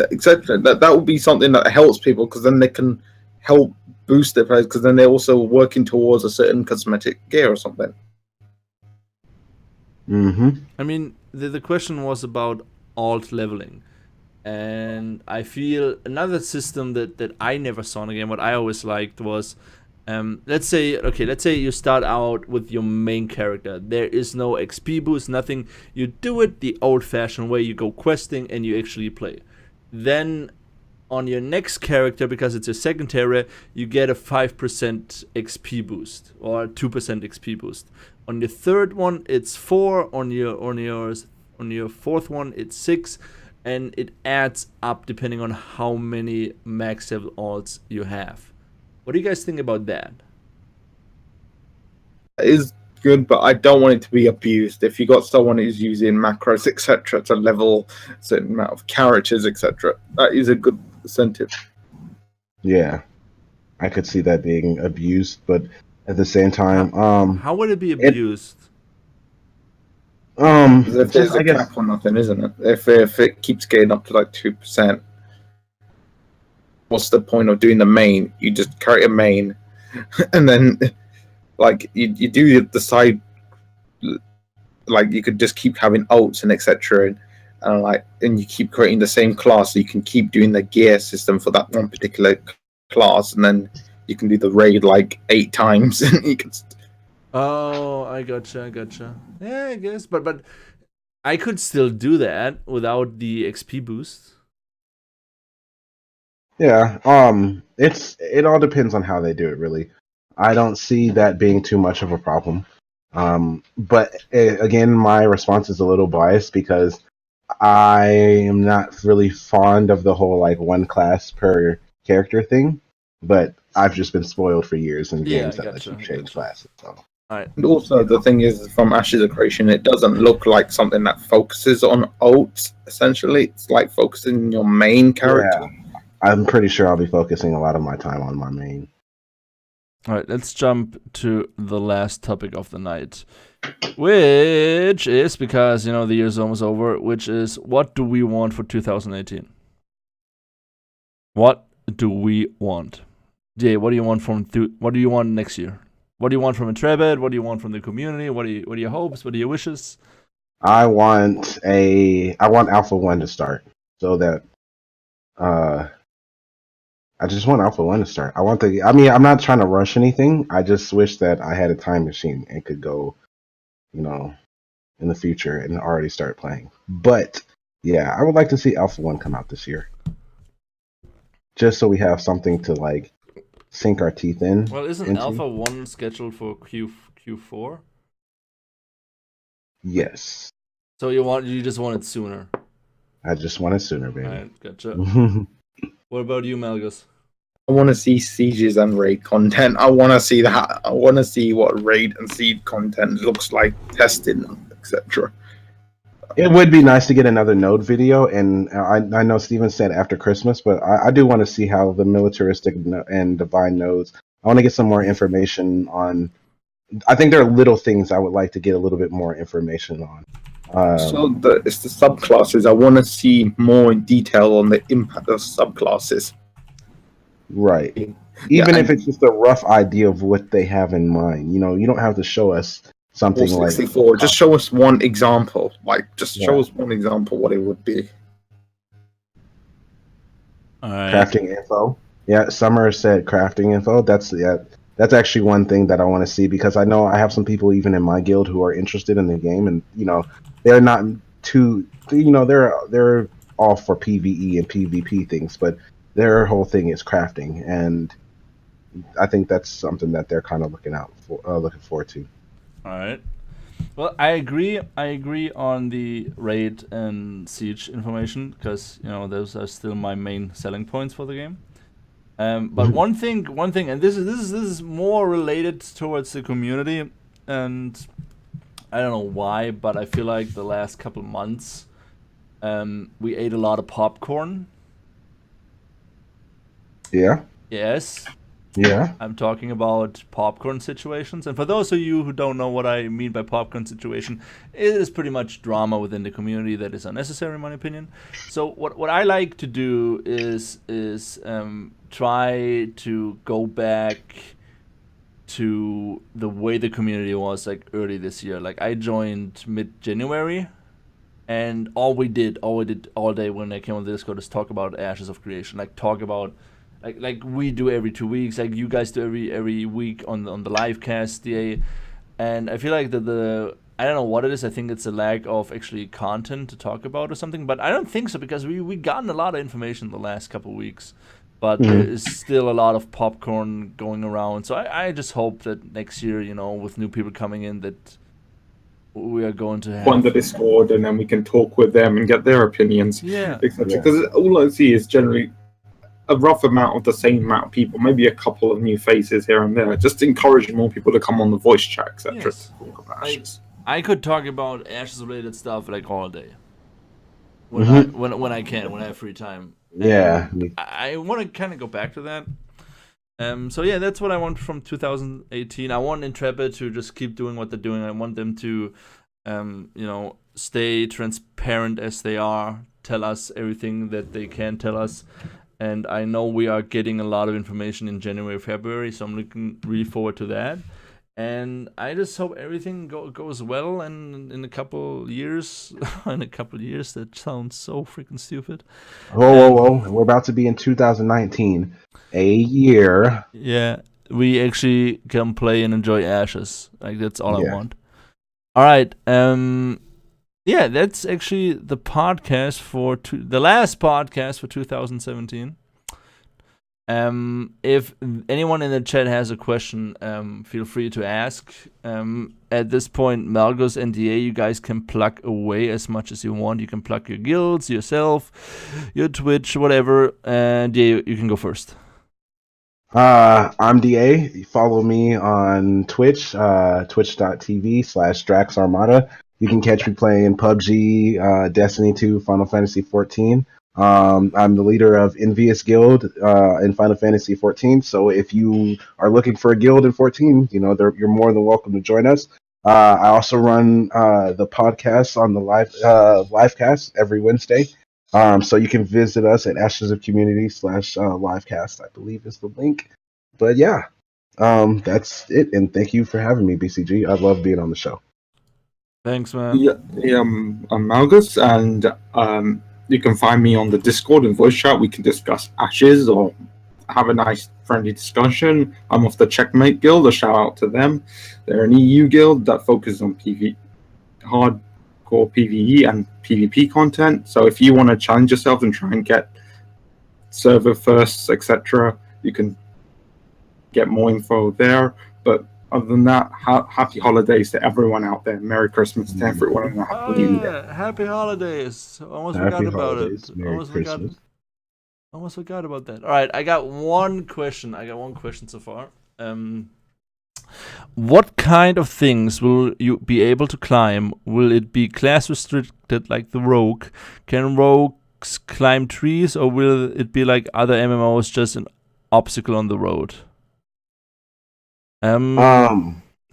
Exactly. That would be something that helps people, because then they can help boost their players, because then they're also working towards a certain cosmetic gear or something. I mean, the question was about alt leveling. And I feel another system that I never saw in a game, what I always liked was, let's say you start out with your main character. There is no XP boost, nothing. You do it the old-fashioned way. You go questing and you actually play. Then on your next character, because it's a secondary, you get a 5% XP boost or 2% XP boost. On your third one, it's 4. On your fourth one, it's 6. And it adds up depending on how many max level alts you have. What do you guys think about that? It is good, but I don't want it to be abused. If you got someone who's using macros, etc., to level a certain amount of characters, etc., that is a good incentive. Yeah, I could see that being abused, but at the same time, how would it be abused? If there's a cap or nothing, isn't it? If it keeps getting up to like 2%, what's the point of doing the main? You just carry a main, and then like you do the side, like you could just keep having ults and etc. And you keep creating the same class, so you can keep doing the gear system for that one particular class, and then you can do the raid like 8 times, and you can. Oh, I gotcha. Yeah, I guess, but I could still do that without the XP boost. Yeah, it all depends on how they do it, really. I don't see that being too much of a problem. But again, my response is a little biased, because I am not really fond of the whole like one class per character thing, but I've just been spoiled for years in Yeah, games that let you change classes. So. Alright. And also, the thing is, from Ashes of Creation, it doesn't look like something that focuses on ult. Essentially, it's like focusing on your main character. Yeah, I'm pretty sure I'll be focusing a lot of my time on my main. Alright, let's jump to the last topic of the night. Which is, because, you know, the year's almost over, which is, what do we want for 2018? What do we want? Jay, what do you want what do you want next year? What do you want from Intrepid? What do you want from the community? What are your hopes? What are your wishes? I want Alpha 1 to start so that I just want Alpha 1 to start. I'm not trying to rush anything. I just wish that I had a time machine and could go, you know, in the future and already start playing. But yeah, I would like to see Alpha 1 come out this year. Just so we have something to like sink our teeth in. Well, isn't Alpha 1 scheduled for Q4? Yes. So you just want it sooner? I just want it sooner, baby. Alright, gotcha. What about you, Malgus? I want to see sieges and raid content. I want to see that. I want to see what raid and siege content looks like, testing, etc. It would be nice to get another node video, and I know Steven said after Christmas, but I do want to see how the militaristic and divine nodes. I want to get some more information on. I think there are little things I would like to get a little bit more information on. It's the subclasses. I want to see more detail on the impact of subclasses. Right. Even if it's just a rough idea of what they have in mind. You know, you don't have to show us something 64. Just show us one example. Show us one example what it would be. All right. Crafting info. Yeah, Summer said crafting info. That's actually one thing that I want to see, because I know I have some people even in my guild who are interested in the game, and you know, they're not too, you know, they're all for PvE and PvP things, but their whole thing is crafting, and I think that's something that they're kind of looking forward to. All right. Well, I agree. I agree on the raid and siege information, because you know those are still my main selling points for the game. But one thing, and this is more related towards the community, and I don't know why, but I feel like the last couple months, we ate a lot of popcorn. Yeah. Yes. Yeah. I'm talking about popcorn situations. And for those of you who don't know what I mean by popcorn situation, it is pretty much drama within the community that is unnecessary, in my opinion. So what I like to do is try to go back to the way the community was like early this year. Like I joined mid-January, and all we did all day when I came on the Discord is talk about Ashes of Creation. Like talk about like we do every 2 weeks, like you guys do every week on the live cast DA. And I feel like I don't know what it is. I think it's a lack of actually content to talk about or something, but I don't think so, because we gotten a lot of information the last couple of weeks, but there is still a lot of popcorn going around. So I just hope that next year, you know, with new people coming in, that we are going to have on the Discord, and then we can talk with them and get their opinions, etc. Because all I see is generally a rough amount of the same amount of people, maybe a couple of new faces here and there, just encouraging more people to come on the voice chat, etc. Yes. I could talk about Ashes related stuff like all day when I can, when I have free time. Yeah. I want to kind of go back to that. So yeah, that's what I want from 2018. I want Intrepid to just keep doing what they're doing. I want them to, you know, stay transparent as they are, tell us everything that they can tell us. And I know we are getting a lot of information in January, February, so I'm looking really forward to that. And I just hope everything goes well. And in a couple years, that sounds so freaking stupid. Whoa! We're about to be in 2019, a year. Yeah, we actually can play and enjoy Ashes. Like that's all I want. All right. Yeah, that's actually the podcast the last podcast for 2017. If anyone in the chat has a question, feel free to ask. At this point, Malgus and DA, you guys can plug away as much as you want. You can plug your guilds, yourself, your Twitch, whatever. And DA, you can go first. I'm DA. Follow me on Twitch, twitch.tv/DraxArmada. You can catch me playing PUBG, Destiny 2, Final Fantasy 14. I'm the leader of Envious Guild in Final Fantasy 14. So if you are looking for a guild in 14, you're more than welcome to join us. I also run the podcast on the livecast every Wednesday. So you can visit us at ashesofcommunity/livecast, I believe is the link. But yeah, that's it. And thank you for having me, BCG. I love being on the show. Thanks, man. Yeah, I'm Malgus, and you can find me on the Discord and voice chat. We can discuss Ashes or have a nice friendly discussion. I'm of the Checkmate Guild. A shout out to them. They're an EU guild that focuses on hardcore PvE and PvP content. So if you want to challenge yourself and try and get server firsts, etc., you can get more info there. But other than that, happy holidays to everyone out there. Merry Christmas to everyone, and a happy New Year. Happy holidays. Almost Happy forgot about holidays. it. Merry Christmas. Almost forgot about that. All right, I got one question. So far. What kind of things will you be able to climb? Will it be class restricted like the rogue? Can rogues climb trees, or will it be like other MMOs, just an obstacle on the road? Who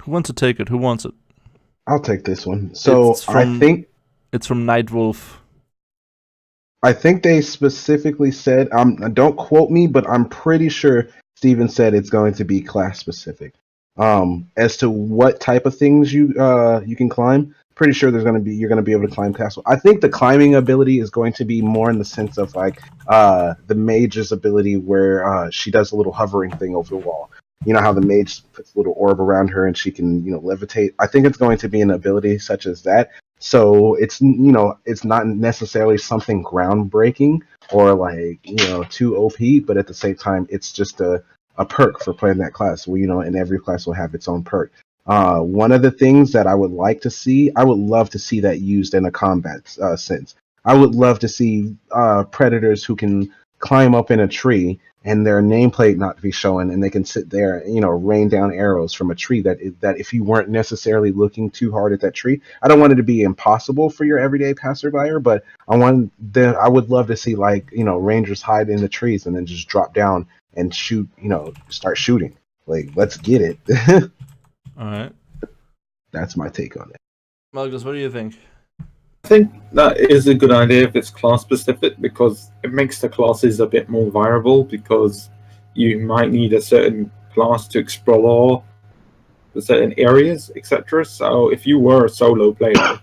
wants to take it? Who wants it? I'll take this one. So I think it's from Nightwolf. I think they specifically said, don't quote me, but I'm pretty sure Steven said it's going to be class specific. As to what type of things you can climb, pretty sure you're going to be able to climb castle. I think the climbing ability is going to be more in the sense of like the mage's ability, where she does a little hovering thing over the wall. You know how the mage puts a little orb around her and she can, levitate. I think it's going to be an ability such as that. So it's not necessarily something groundbreaking or like too OP, but at the same time it's just a perk for playing that class. Well, and every class will have its own perk. One of the things that I would love to see that used in a combat sense. I would love to see predators who can climb up in a tree and their nameplate not be showing, and they can sit there, rain down arrows from a tree that if you weren't necessarily looking too hard at that tree, I don't want it to be impossible for your everyday passerby, but I would love to see rangers hide in the trees and then just drop down and shoot, start shooting. Like, let's get it. All right. That's my take on it. Malgus, what do you think? I think that is a good idea if it's class specific, because it makes the classes a bit more viable, because you might need a certain class to explore the certain areas, etc. So if you were a solo player,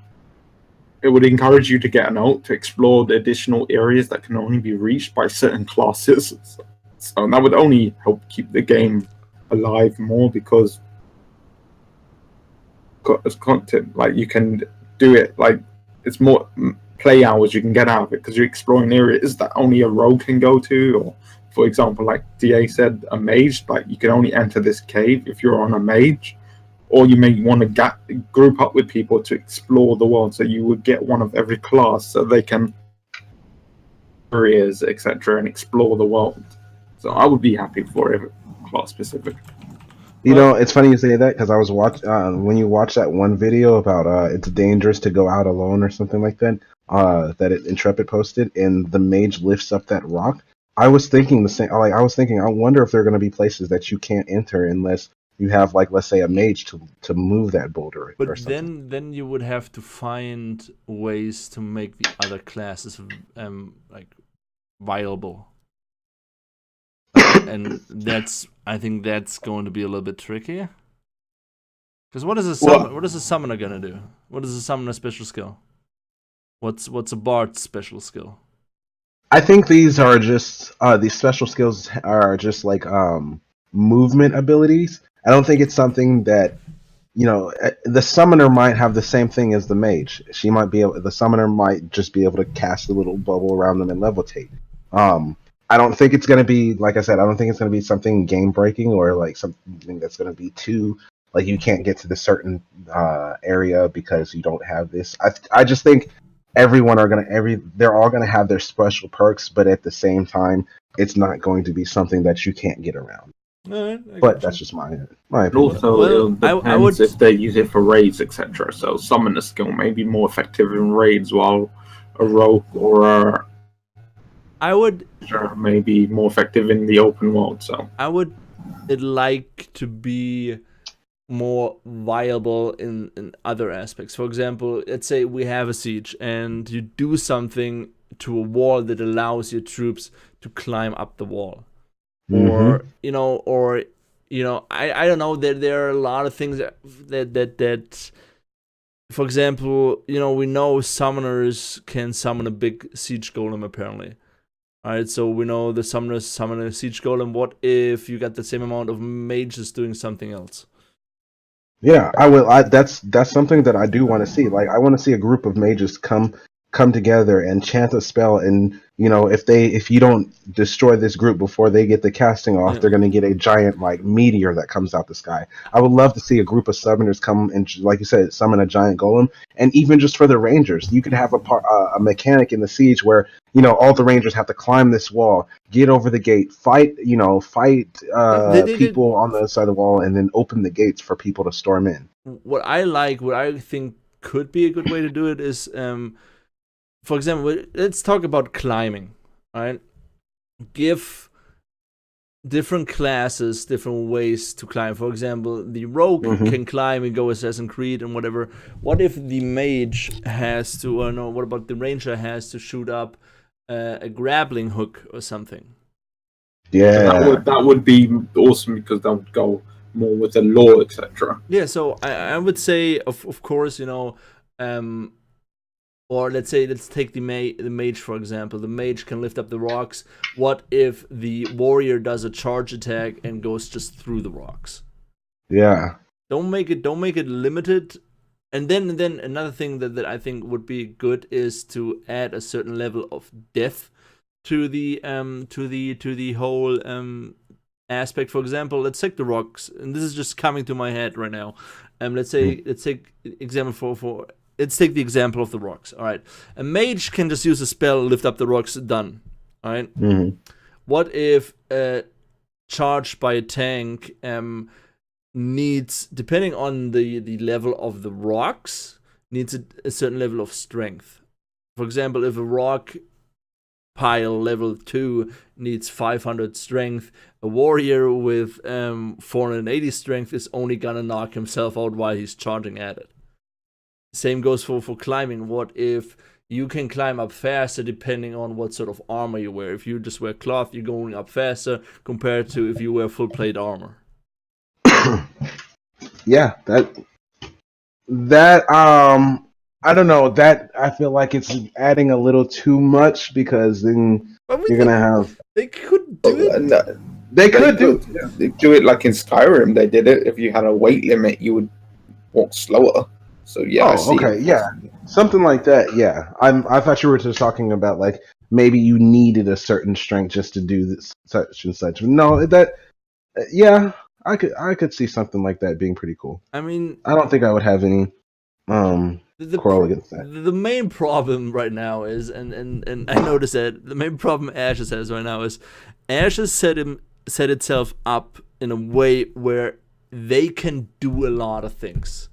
it would encourage you to get an ult to explore the additional areas that can only be reached by certain classes. So that would only help keep the game alive more, because as content, like, you can do it, like, it's more play hours you can get out of it, because you're exploring areas that only a rogue can go to. Or, for example, like DA said, a mage, like, you can only enter this cave if you're on a mage. Or you may want to group up with people to explore the world, so you would get one of every class so they can areas, etc., and explore the world. So I would be happy for it class specific. It's funny you say that, because I was when you watch that one video about it's dangerous to go out alone or something like that, that Intrepid posted, and the mage lifts up that rock. I was thinking the same. I wonder if there are going to be places that you can't enter unless you have, like, let's say, a mage to move that boulder. But or something. then you would have to find ways to make the other classes viable. And I think that's going to be a little bit tricky. Because what is a summoner gonna do? What is a summoner special skill? What's a bard special skill? I think these are just these special skills are just like movement abilities. I don't think it's something that the summoner might have the same thing as the mage. The summoner might just be able to cast a little bubble around them and levitate. I don't think it's going to be, like I said, I don't think it's going to be something game breaking or like something that's going to be too, like you can't get to the certain area because you don't have this. I just think they're all going to have their special perks, but at the same time, it's not going to be something that you can't get around. Alright, But that's just my And opinion. also, Well, it depends if they use it for raids, etc. So summoner skill may be more effective in raids, while a rogue or I would may be more effective in the open world. So I would like to be more viable in other aspects. For example, let's say we have a siege and you do something to a wall that allows your troops to climb up the wall. Or I don't know, there are a lot of things that for example, we know summoners can summon a big siege golem apparently. Alright, so we know the summoners summon a siege golem. What if you got the same amount of mages doing something else? Yeah, I will. That's something that I do want to see. Like, I want to see a group of mages come together and chant a spell, and if you don't destroy this group before they get the casting off, they're going to get a giant like meteor that comes out the sky. I would love to see a group of summoners come and, like you said, summon a giant golem. And even just for the rangers, you could have a mechanic in the siege where all the rangers have to climb this wall, get over the gate, fight people on the other side of the wall, and then open the gates for people to storm in. What I think could be a good way to do it is, for example, let's talk about climbing, right? Give different classes different ways to climb. For example, the rogue can climb and go Assassin's Creed and whatever. What if the mage has to, or no, what about the ranger has to shoot up a grappling hook or something? Yeah, that would be awesome because that would go more with the lore, etc. Yeah, so I would say, of course, or let's take the mage, for example. The mage can lift up the rocks. What if the warrior does a charge attack and goes just through the rocks? Yeah. Don't make it limited. And then another thing that I think would be good is to add a certain level of death to the whole aspect. For example, let's take the rocks, and this is just coming to my head right now. Let's take the example of the rocks. All right, a mage can just use a spell, lift up the rocks, done. All right. What if charged by a tank needs, depending on the level of the rocks, needs a certain level of strength. For example, if a rock pile level 2 needs 500 strength, a warrior with 480 strength is only gonna knock himself out while he's charging at it. Same goes for climbing. What if you can climb up faster depending on what sort of armor you wear? If you just wear cloth, you're going up faster compared to if you wear full plate armor. Yeah, that I don't know, that I feel like it's adding a little too much, because then you're gonna have, they could do it. They could do it like in Skyrim. They did it. If you had a weight limit, you would walk slower. So yeah, I see okay, it. yeah, something like that. Yeah, I thought you were just talking about like maybe you needed a certain strength just to do this such and such. No, that yeah, I could see something like that being pretty cool. I mean, I don't think I would have any quarrel against that. The main problem right now is, and I noticed that the main problem Ashes has right now is Ashes set itself up in a way where they can do a lot of things.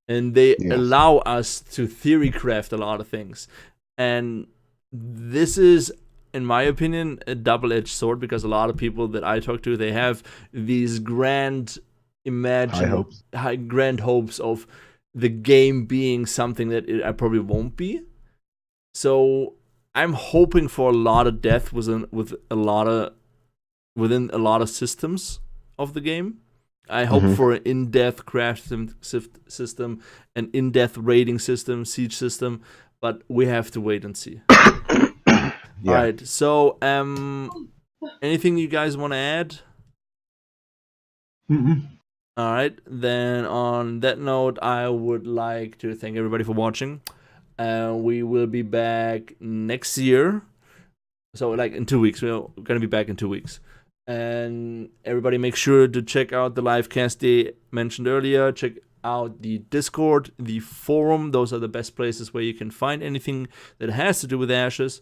And they allow us to theory craft a lot of things. And this is, in my opinion, a double-edged sword, because a lot of people that I talk to, they have these grand hopes of the game being something that it probably won't be. So I'm hoping for a lot of depth within a lot of systems of the game. I hope for an in-depth craft system, an in-depth raiding system, siege system, but we have to wait and see. All right. So, anything you guys want to add? All right. Then, on that note, I would like to thank everybody for watching. We will be back next year So like in 2 weeks, we're gonna be back in 2 weeks. And everybody make sure to check out the live cast they mentioned earlier. Check out the Discord, the forum. Those are the best places where you can find anything that has to do with Ashes.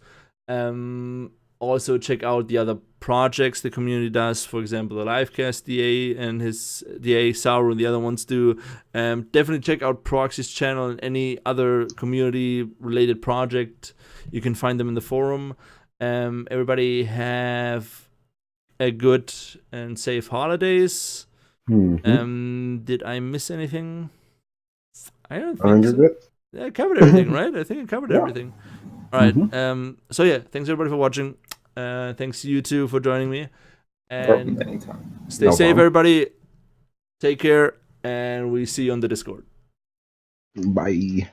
Also check out the other projects the community does. For example, the livecast DA and his DA Sauro and the other ones do. Definitely check out Proxy's channel and any other community related project. You can find them in the forum. Everybody have a good and safe holidays. Did I miss anything? I don't think so. Good. Yeah, I covered everything, right? I think I covered everything. All right. So yeah, thanks everybody for watching. Thanks you two for joining me. And Anytime. stay safe, everybody. Take care, and we see you on the Discord. Bye.